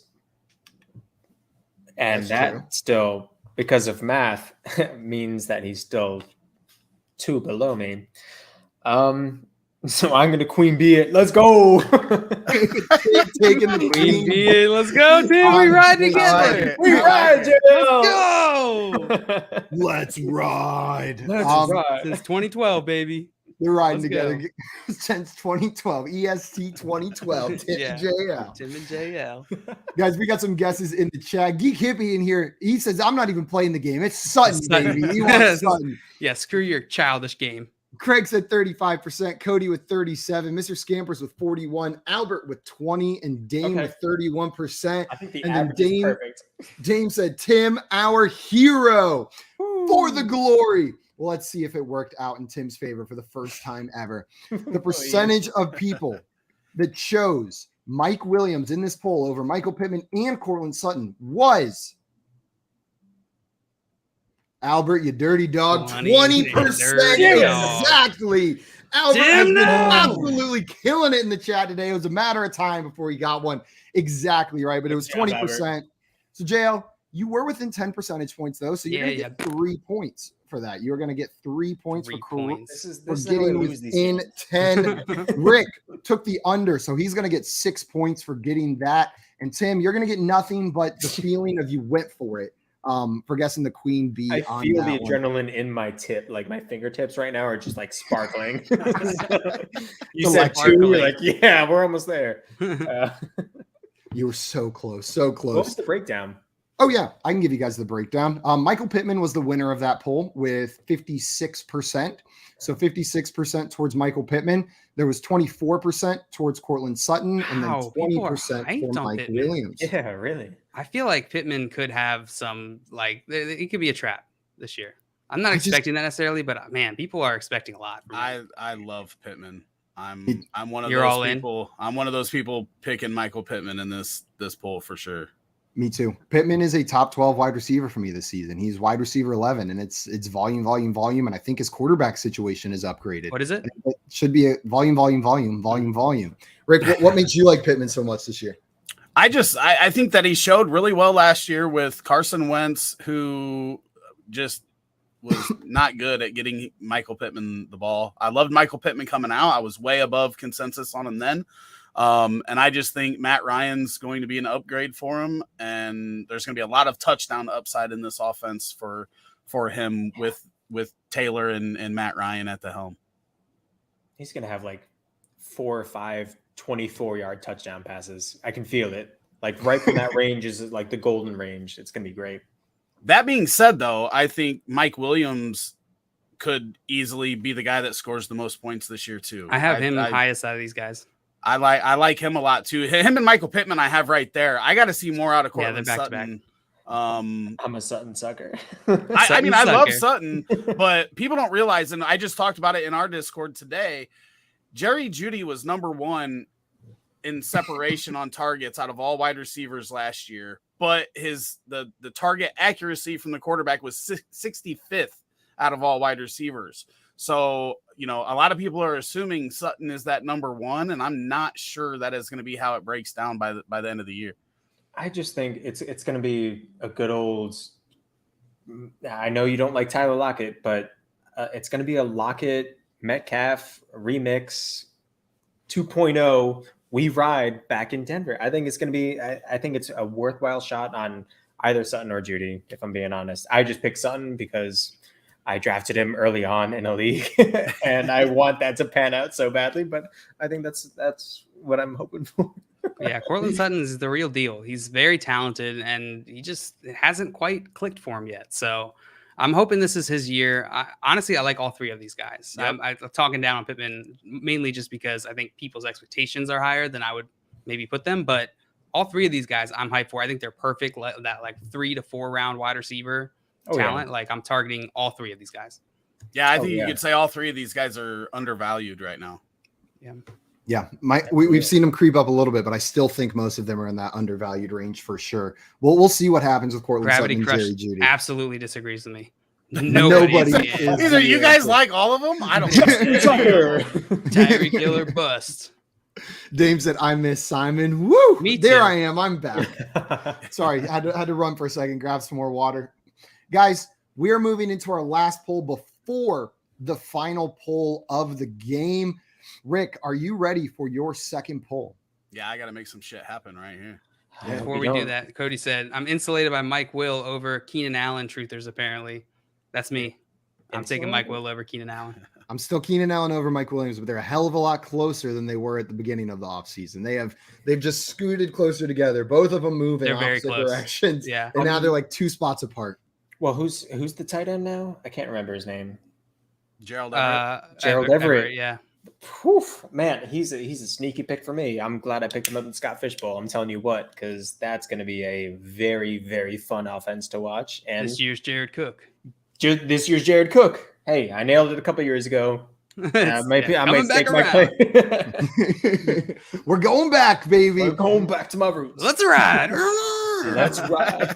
Speaker 3: And that still, because of math, means that he's still 2 below me. So I'm going to queen bee it. Let's go.
Speaker 1: Taking the
Speaker 2: queen bee it. Let's go, Tim. We ride together.
Speaker 3: We ride, Jim.
Speaker 1: Let's ride.
Speaker 3: Let's ride.
Speaker 2: Since 2012, baby.
Speaker 1: They're riding together since 2012. EST 2012. Tim and JL.
Speaker 2: Tim and JL.
Speaker 1: Guys, we got some guesses in the chat. Geek Hippie in here. He says, I'm not even playing the game. It's Sutton, baby. He wants Sutton.
Speaker 2: Yeah, screw your childish game.
Speaker 1: Craig said 35%. Cody with 37. Mr. Scampers with 41. Albert with 20. And Dame with 31%.
Speaker 3: I think the
Speaker 1: and
Speaker 3: average
Speaker 1: then
Speaker 3: is perfect.
Speaker 1: Dame said, Tim, our hero. For the glory. Well, let's see if it worked out in Tim's favor for the first time ever. The percentage of people that chose Mike Williams in this poll over Michael Pittman and Cortland Sutton was Albert, you dirty dog, 20%. Exactly. Albert has been absolutely killing it in the chat today. It was a matter of time before he got one exactly right, but it was 20%. So, JL, you were within 10 percentage points, though, so you're going to get 3 points for that. You're going to get 3 points for getting within 10. Rick took the under, so he's going to get 6 points for getting that. And Tim, you're going to get nothing but the feeling of you went for it for guessing the queen bee.
Speaker 3: I feel the adrenaline in my tip, like my fingertips right now are just like sparkling. You said 2, you're like, yeah, we're almost there.
Speaker 1: You were so close, so close.
Speaker 3: What was the breakdown?
Speaker 1: Oh, yeah, I can give you guys the breakdown. Michael Pittman was the winner of that poll with 56%. So 56% towards Michael Pittman. There was 24% towards Cortland Sutton, and then 20% for Mike Williams.
Speaker 3: Yeah, really.
Speaker 2: I feel like Pittman could have some, like, it could be a trap this year. I'm not expecting that necessarily, but man, people are expecting a lot.
Speaker 4: I love Pittman. I'm one of
Speaker 2: You're
Speaker 4: those
Speaker 2: all
Speaker 4: people. I'm one of those people picking Michael Pittman in this poll for sure.
Speaker 1: Me too. Pittman is a top 12 wide receiver for me this season. He's wide receiver 11, and it's volume, volume, volume. And I think his quarterback situation is upgraded.
Speaker 2: What is it?
Speaker 1: It should be a volume, volume, volume, volume, volume. Rick, what makes you like Pittman so much this year?
Speaker 4: I think that he showed really well last year with Carson Wentz, who just was not good at getting Michael Pittman the ball. I loved Michael Pittman coming out. I was way above consensus on him then. And I just think Matt Ryan's going to be an upgrade for him, and there's going to be a lot of touchdown upside in this offense for him with Taylor and Matt Ryan at the helm.
Speaker 3: He's going to have like 4 or 5 24-yard touchdown passes. I can feel it. Like right from that range is like the golden range. It's going to be great.
Speaker 4: That being said, though, I think Mike Williams could easily be the guy that scores the most points this year too.
Speaker 2: I have him highest out of these guys.
Speaker 4: I like him a lot too. Him and Michael Pittman I have right there. I got to see more out of Cortland Sutton.
Speaker 3: I'm a Sutton sucker.
Speaker 4: I mean, I love Sutton, but people don't realize, and I just talked about it in our Discord today, Jerry Jeudy was number 1 in separation on targets out of all wide receivers last year, but the target accuracy from the quarterback was 65th out of all wide receivers. So, a lot of people are assuming Sutton is that number 1, and I'm not sure that is going to be how it breaks down by the end of the year.
Speaker 3: I just think it's going to be a good old. I know you don't like Tyler Lockett, but it's going to be a Lockett Metcalf remix 2.0. We ride back in Denver. I think it's going to be. I think it's a worthwhile shot on either Sutton or Jeudy. If I'm being honest, I just picked Sutton because I drafted him early on in a league, and I want that to pan out so badly. But I think that's what I'm hoping for.
Speaker 2: Yeah, Cortland Sutton is the real deal. He's very talented, and he just hasn't quite clicked for him yet. So I'm hoping this is his year. Honestly, I like all 3 of these guys. Yep. I'm talking down on Pittman mainly just because I think people's expectations are higher than I would maybe put them. But all 3 of these guys I'm hyped for. I think they're perfect, that like 3 to 4 round wide receiver talent. Yeah. Like I'm targeting all 3 of these guys.
Speaker 4: Yeah, I think you could say all 3 of these guys are undervalued right now.
Speaker 1: Yeah, we've seen them creep up a little bit, but I still think most of them are in that undervalued range for sure. We'll see what happens with Cortland Sutton and Jerry Jeudy.
Speaker 2: Absolutely disagrees with me.
Speaker 1: Nobody
Speaker 4: is. Either you guys like all of them. I don't know.
Speaker 2: Tyreek Hill or bust.
Speaker 1: Dame said, "I miss Simon." Woo!
Speaker 2: Me too.
Speaker 1: There I am. I'm back. Sorry, I had to run for a second, grab some more water. Guys, we are moving into our last poll before the final poll of the game. Rick, are you ready for your second poll?
Speaker 4: Yeah, I got to make some shit happen right here.
Speaker 2: Yeah, before we do that, Cody said, I'm insulated by Mike Will over Keenan Allen truthers, apparently. That's me. I'm taking Mike Will over Keenan Allen.
Speaker 1: I'm still Keenan Allen over Mike Williams, but they're a hell of a lot closer than they were at the beginning of the offseason. They've just scooted closer together. Both of them move in opposite directions.
Speaker 2: Yeah.
Speaker 1: And now they're like 2 spots apart.
Speaker 3: Well, who's the tight end now? I can't remember his name.
Speaker 4: Gerald Everett.
Speaker 3: Gerald Everett.
Speaker 2: Yeah.
Speaker 3: Whew, man, he's a sneaky pick for me. I'm glad I picked him up in Scott Fishbowl. I'm telling you what, because that's going to be a very, very fun offense to watch. And
Speaker 2: this year's Jared Cook.
Speaker 3: This year's Jared Cook. Hey, I nailed it a couple years ago. I might take my play.
Speaker 1: We're going back, baby.
Speaker 3: We're going back to my roots.
Speaker 2: Let's ride.
Speaker 3: Let's ride.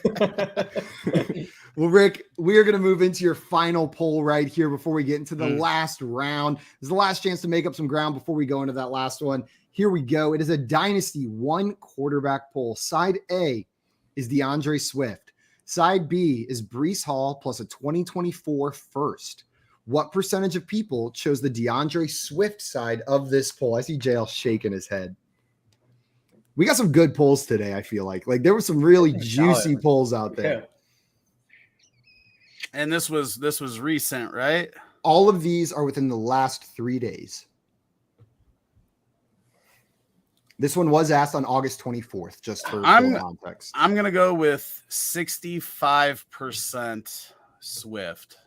Speaker 1: Well, Rick, we are going to move into your final poll right here before we get into the last round. This is the last chance to make up some ground before we go into that last one. Here we go. It is a Dynasty 1 quarterback poll. Side A is DeAndre Swift. Side B is Breece Hall plus a 2024 first. What percentage of people chose the DeAndre Swift side of this poll? I see JL shaking his head. We got some good polls today, I feel like. Like there were some really juicy polls out there.
Speaker 3: Yeah.
Speaker 4: And this was recent, right?
Speaker 1: All of these are within the last 3 days. This one was asked on August 24th, just for context.
Speaker 4: I'm going to go with 65% Swift.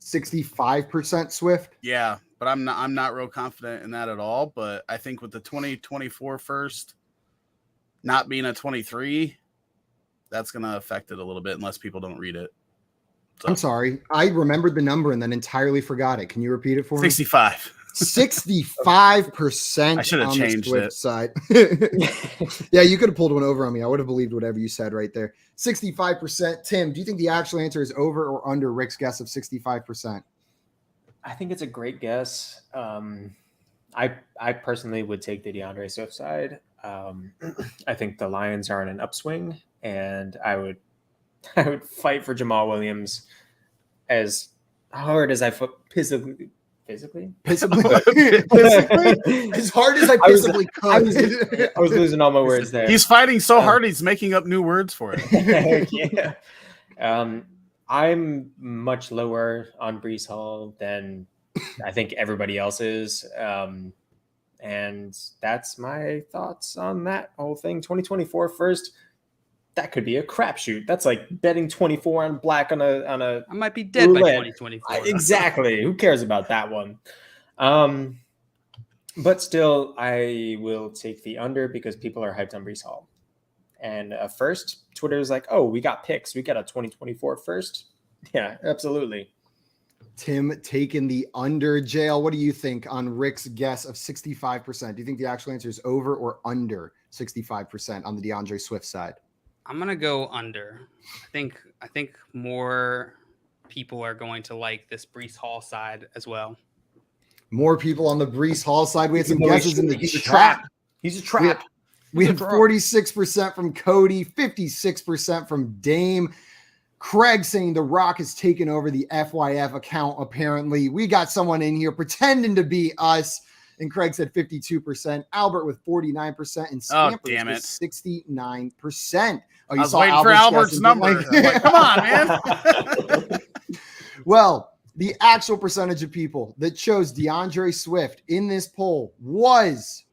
Speaker 1: 65% Swift?
Speaker 4: Yeah, but I'm not real confident in that at all. But I think with the 2024 first not being a 23, that's going to affect it a little bit unless people don't read it. So.
Speaker 1: I'm sorry. I remembered the number and then entirely forgot it. Can you repeat it for me?
Speaker 4: 65.
Speaker 1: 65%
Speaker 4: I should have
Speaker 1: on the
Speaker 4: changed
Speaker 1: Swift
Speaker 4: it.
Speaker 1: side. Yeah, you could have pulled one over on me. I would have believed whatever you said right there. 65%. Tim, do you think the actual answer is over or under Rick's guess of 65%?
Speaker 3: I think it's a great guess. I personally would take the DeAndre Swift side. I think the Lions are in an upswing, and I would fight for Jamal Williams as hard as I physically. As
Speaker 1: hard as I physically could.
Speaker 3: I was losing all my words there.
Speaker 4: He's fighting so hard, he's making up new words for it.
Speaker 3: Yeah. I'm much lower on Breece Hall than I think everybody else is. And that's my thoughts on that whole thing. 2024 first. That could be a crapshoot. That's like betting 24 on black on a.
Speaker 2: I might be dead roulette. By 2024.
Speaker 3: Exactly. Who cares about that one? But still, I will take the under because people are hyped on Breece Hall. And first, Twitter is like, "Oh, we got picks. We got a 2024 first." Yeah, absolutely.
Speaker 1: Tim taking the under. Jail. What do you think on Rick's guess of 65%? Do you think the actual answer is over or under 65% on the DeAndre Swift side?
Speaker 2: I'm gonna go under. I think more people are going to like this Breece Hall side as well.
Speaker 1: More people on the Breece Hall side. We had some guesses in the trap.
Speaker 3: He's a trap.
Speaker 1: We had 46% from Cody, 56% from Dame. Craig saying The Rock has taken over the FYF account. Apparently, we got someone in here pretending to be us. And Craig said 52%. Albert with 49%. And Scampers with 69%. Oh, you
Speaker 4: I was waiting for Albert's number. Like, come on, man.
Speaker 1: Well, the actual percentage of people that chose DeAndre Swift in this poll was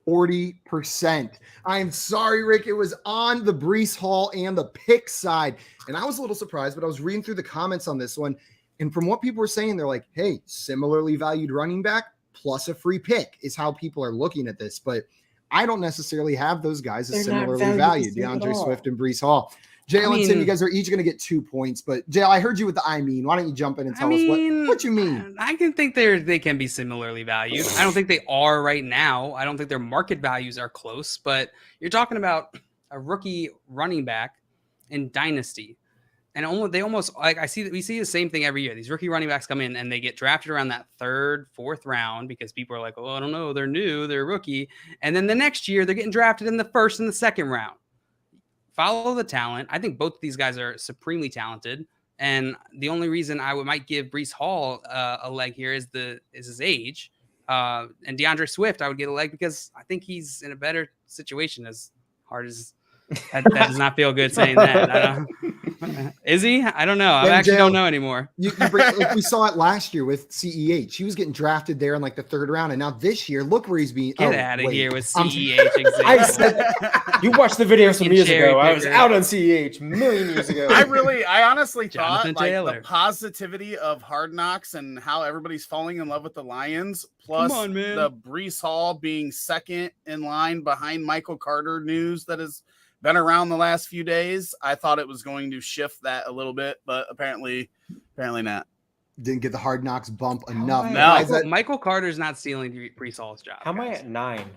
Speaker 1: 40%. I'm sorry, Rick. It was on the Breece Hall and the pick side. And I was a little surprised, but I was reading through the comments on this one. And from what people were saying, they're like, hey, similarly valued running back plus a free pick is how people are looking at this. But I don't necessarily have those guys as similarly valued, DeAndre Swift and Breece Hall. Jalen and Tim, you guys are each going to get 2 points. But, Jay, I heard you with the I mean. Why don't you jump in and tell us what you mean?
Speaker 2: I can think they can be similarly valued. I don't think they are right now. I don't think their market values are close. But you're talking about a rookie running back in Dynasty. And they almost like we see the same thing every year. These rookie running backs come in and they get drafted around that 3rd, 4th round because people are like, oh, I don't know, they're new, they're a rookie. And then the next year they're getting drafted in the 1st and the 2nd round. Follow the talent. I think both of these guys are supremely talented. And the only reason I might give Breece Hall a leg here is his age. And DeAndre Swift, I would get a leg because I think he's in a better situation. As hard as that does not feel good saying that. Is he? I don't know. I actually don't know anymore.
Speaker 1: Like we saw it last year with CEH. He was getting drafted there in like the 3rd round. And now this year, look where he's being.
Speaker 2: Get out of here with CEH.
Speaker 3: I said, you watched the video some years ago. I was out on CEH a million years ago.
Speaker 4: I honestly thought like the positivity of Hard Knocks and how everybody's falling in love with the Lions, plus the Breece Hall being second in line behind Michael Carter news that has been around the last few days. I thought it was going to shift that a little bit, but apparently not.
Speaker 1: Didn't get the Hard Knocks bump enough.
Speaker 2: Michael Carter's not stealing Breece Hall's job.
Speaker 3: How am I at 9?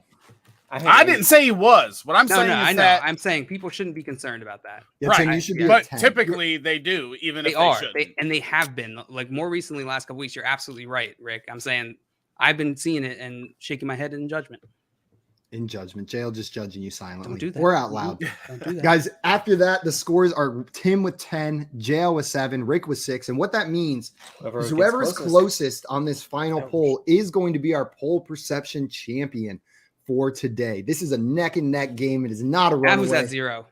Speaker 4: I didn't say he was. What I'm saying is that
Speaker 2: I'm saying people shouldn't be concerned about that.
Speaker 1: Yeah, right. You should be
Speaker 4: but typically they do, even if they should.
Speaker 2: And they have been. Like more recently, last couple weeks. You're absolutely right, Rick. I'm saying I've been seeing it and shaking my head in judgment.
Speaker 1: In judgment. Jail just judging you silently.
Speaker 2: Don't do that.
Speaker 1: Or out loud.
Speaker 2: Don't do that.
Speaker 1: Guys, after that, the scores are Tim with 10, Jail with 7, Rick with 6. And what that means is whoever is closest on this final poll is going to be our poll perception champion for today. This is a neck and neck game. It is not a runaway.
Speaker 2: Who's at 0?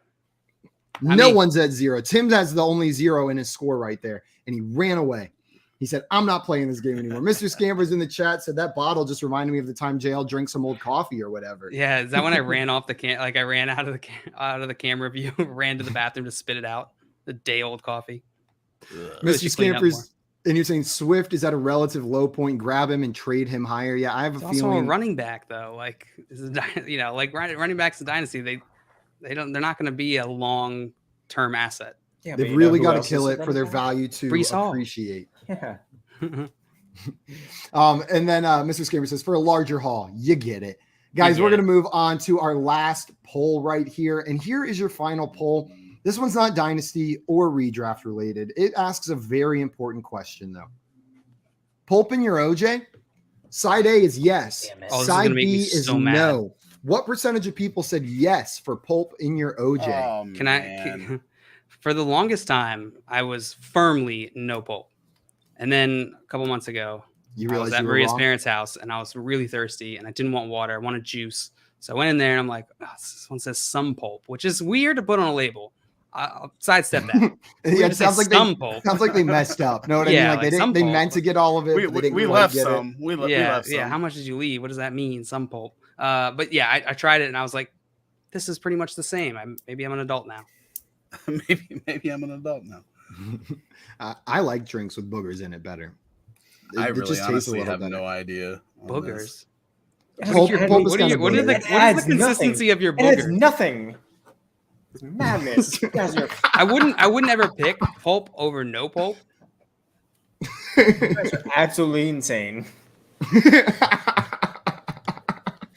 Speaker 1: No one's at 0. Tim has the only 0 in his score right there. And he ran away. He said, I'm not playing this game anymore. Mr. Scampers in the chat said that bottle just reminded me of the time JL drank some old coffee or whatever.
Speaker 2: Yeah, is that when I ran off the I ran out of the camera view, ran to the bathroom to spit it out? The day old coffee.
Speaker 1: Mr. Scampers, and you're saying Swift is at a relative low point. Grab him and trade him higher. Yeah, I have a feeling.
Speaker 2: Also a running back though, like like running backs in Dynasty, they're not going to be a long term asset.
Speaker 1: Yeah, they've really got to kill it for their value to appreciate.
Speaker 3: Yeah.
Speaker 1: And then Mr. Scammer says, for a larger haul, you get it. Guys, we're going to move on to our last poll right here. And here is your final poll. This one's not Dynasty or redraft related. It asks a very important question, though. Pulp in your OJ? Side A is yes. Side B is no. What percentage of people said yes for pulp in your OJ?
Speaker 2: Can for the longest time, I was firmly no pulp. And then a couple months ago, I was at Maria's parents' house and I was really thirsty and I didn't want water. I wanted juice. So I went in there and I'm like, this one says some pulp, which is weird to put on a label. I'll sidestep that.
Speaker 1: Yeah, it sounds like they messed up. Know what I mean? Like they meant to get all of it.
Speaker 4: We left some. We left some.
Speaker 2: Yeah. How much did you leave? What does that mean? Some pulp. But yeah, I tried it and I was like, this is pretty much the same. Maybe I'm an adult now.
Speaker 4: maybe I'm an adult now.
Speaker 1: I like drinks with boogers in it better.
Speaker 4: I really honestly have no idea.
Speaker 2: Boogers.
Speaker 1: What
Speaker 2: is the consistency of your boogers?
Speaker 3: It's nothing. It's madness.
Speaker 2: I wouldn't ever pick pulp over no pulp.
Speaker 3: That's absolutely insane.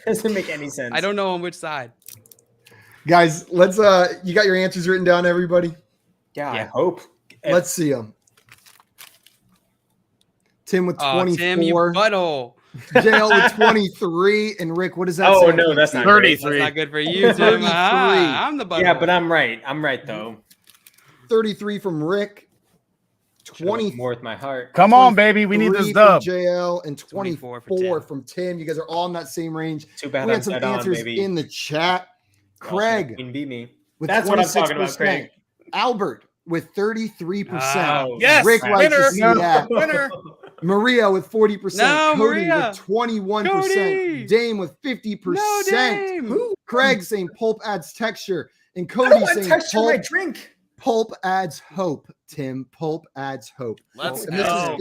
Speaker 3: Doesn't make any sense.
Speaker 2: I don't know on which side.
Speaker 1: Guys, let's you got your answers written down, everybody?
Speaker 3: Yeah. I hope.
Speaker 1: Let's see them. Tim with 24.
Speaker 2: Tim, you butthole.
Speaker 1: JL with 23. And Rick, what does that say?
Speaker 3: Oh, no, that's not
Speaker 4: 33.
Speaker 2: That's not good for you, Tim. I'm the butthole.
Speaker 3: Yeah, but I'm right. I'm right, though.
Speaker 1: 33 from Rick. 20
Speaker 3: more with my heart.
Speaker 4: Come on, baby. We need this dub.
Speaker 1: JL and 24 from Tim. You guys are all in that same range.
Speaker 3: Too bad
Speaker 1: we had some answers in the chat. Craig.
Speaker 3: Beat me.
Speaker 1: That's what I'm talking about, Craig. Albert with 33%.
Speaker 4: Yes,
Speaker 1: Rick
Speaker 4: winner. Winner.
Speaker 1: Maria with 40%.
Speaker 2: No,
Speaker 1: Cody
Speaker 2: Maria.
Speaker 1: with 21%.
Speaker 2: Cody.
Speaker 1: Dame with 50%.
Speaker 2: No, Dame.
Speaker 1: Craig saying pulp adds texture. And Cody saying
Speaker 3: my drink.
Speaker 1: Pulp adds hope, Tim. Pulp adds hope.
Speaker 4: Let's go.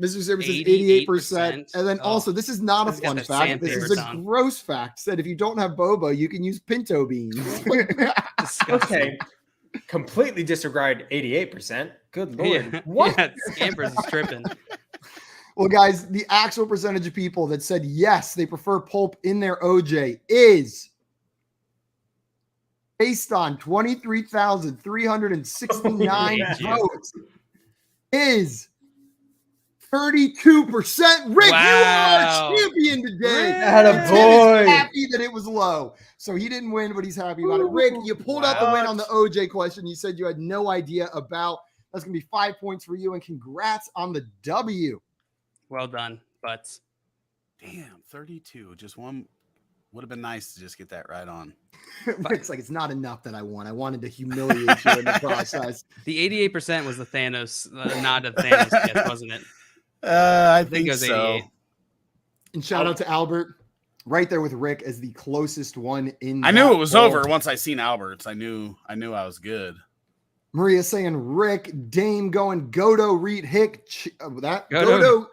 Speaker 1: Mr. Saber says 88%. And then
Speaker 2: Oh.
Speaker 1: also, this is not a fun fact. This is a gross fact. Said if you don't have boba, you can use pinto beans.
Speaker 3: Okay. Completely disregard 88%. Good Lord.
Speaker 2: Yeah.
Speaker 3: What?
Speaker 2: Yeah, Scampers is tripping.
Speaker 1: Well, guys, the actual percentage of people that said yes, they prefer pulp in their OJ is based on 23,369 votes is 32%. Rick,
Speaker 2: Wow.
Speaker 1: you are a champion today.
Speaker 3: Attaboy.
Speaker 1: Tim is happy that it was low. So he didn't win, but he's happy about it. Rick, you pulled out the win on the OJ question. You said you had no idea about. That's going to be 5 points for you, and congrats on the W.
Speaker 2: Well done, Butts.
Speaker 4: Damn, 32. Just one. Would have been nice to just get that right on.
Speaker 1: Rick's like, it's not enough that I won. I wanted to humiliate you in the process.
Speaker 2: The 88% was the Thanos, nod to Thanos, guess, wasn't it?
Speaker 4: I think
Speaker 2: it was
Speaker 4: so.
Speaker 2: 88.
Speaker 1: And shout out to Albert, right there with Rick as the closest one in.
Speaker 4: I knew it was over once I seen Albert's. I knew I was good.
Speaker 1: Maria saying Rick, Dame going Godo, Reed, Hick.
Speaker 2: Godo.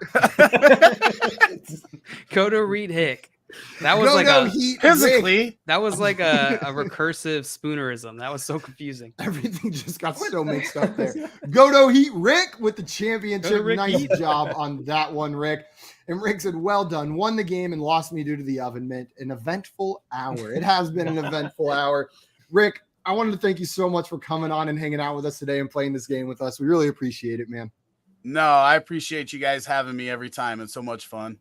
Speaker 2: Godo, Reed, Hick. That was
Speaker 1: Godo,
Speaker 2: like a
Speaker 1: Heat,
Speaker 4: physically.
Speaker 1: Rick.
Speaker 2: That was like a recursive spoonerism. That was so confusing.
Speaker 1: Everything just got so mixed up there. Godo Heat Rick with the championship. Nice job on that one, Rick. And Rick said, well done. Won the game and lost me due to the oven mitt. An eventful hour. It has been an eventful hour. Rick, I wanted to thank you so much for coming on and hanging out with us today and playing this game with us. We really appreciate it, man.
Speaker 4: No, I appreciate you guys having me every time. It's so much fun.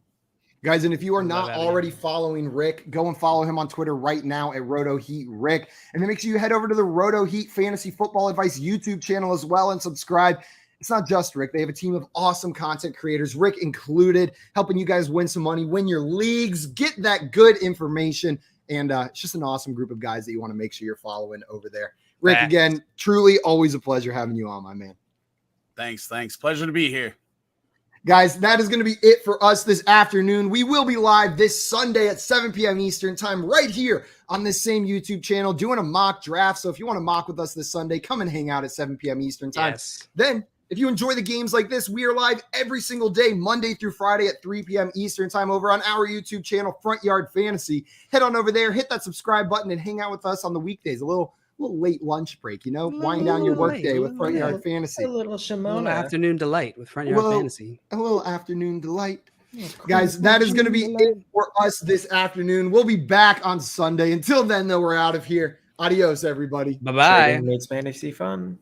Speaker 1: Guys, and if you are not already following Rick, go and follow him on Twitter right now at RotoHeatRick. And then make sure you head over to the Roto Heat Fantasy Football Advice YouTube channel as well and subscribe. It's not just Rick. They have a team of awesome content creators, Rick included, helping you guys win some money, win your leagues, get that good information. And it's just an awesome group of guys that you want to make sure you're following over there. Rick, again, truly always a pleasure having you on, my man.
Speaker 4: Thanks. Pleasure to be here.
Speaker 1: Guys, that is going to be it for us this afternoon. We will be live this Sunday at 7 p.m. Eastern time right here on this same YouTube channel doing a mock draft. So if you want to mock with us this Sunday, come and hang out at 7 p.m. Eastern time.
Speaker 2: Yes.
Speaker 1: Then if you enjoy the games like this, we are live every single day, Monday through Friday at 3 p.m. Eastern time over on our YouTube channel, Front Yard Fantasy. Head on over there, hit that subscribe button, and hang out with us on the weekdays. A little little late lunch break, wind down your workday with Front Yard Fantasy.
Speaker 3: A little
Speaker 2: Shimona. A little afternoon delight with Front Yard Fantasy.
Speaker 1: A little afternoon delight. Guys, that is going to be it for us this afternoon. We'll be back on Sunday. Until then, though, we're out of here. Adios, everybody.
Speaker 2: Bye-bye.
Speaker 3: Makes fantasy fun.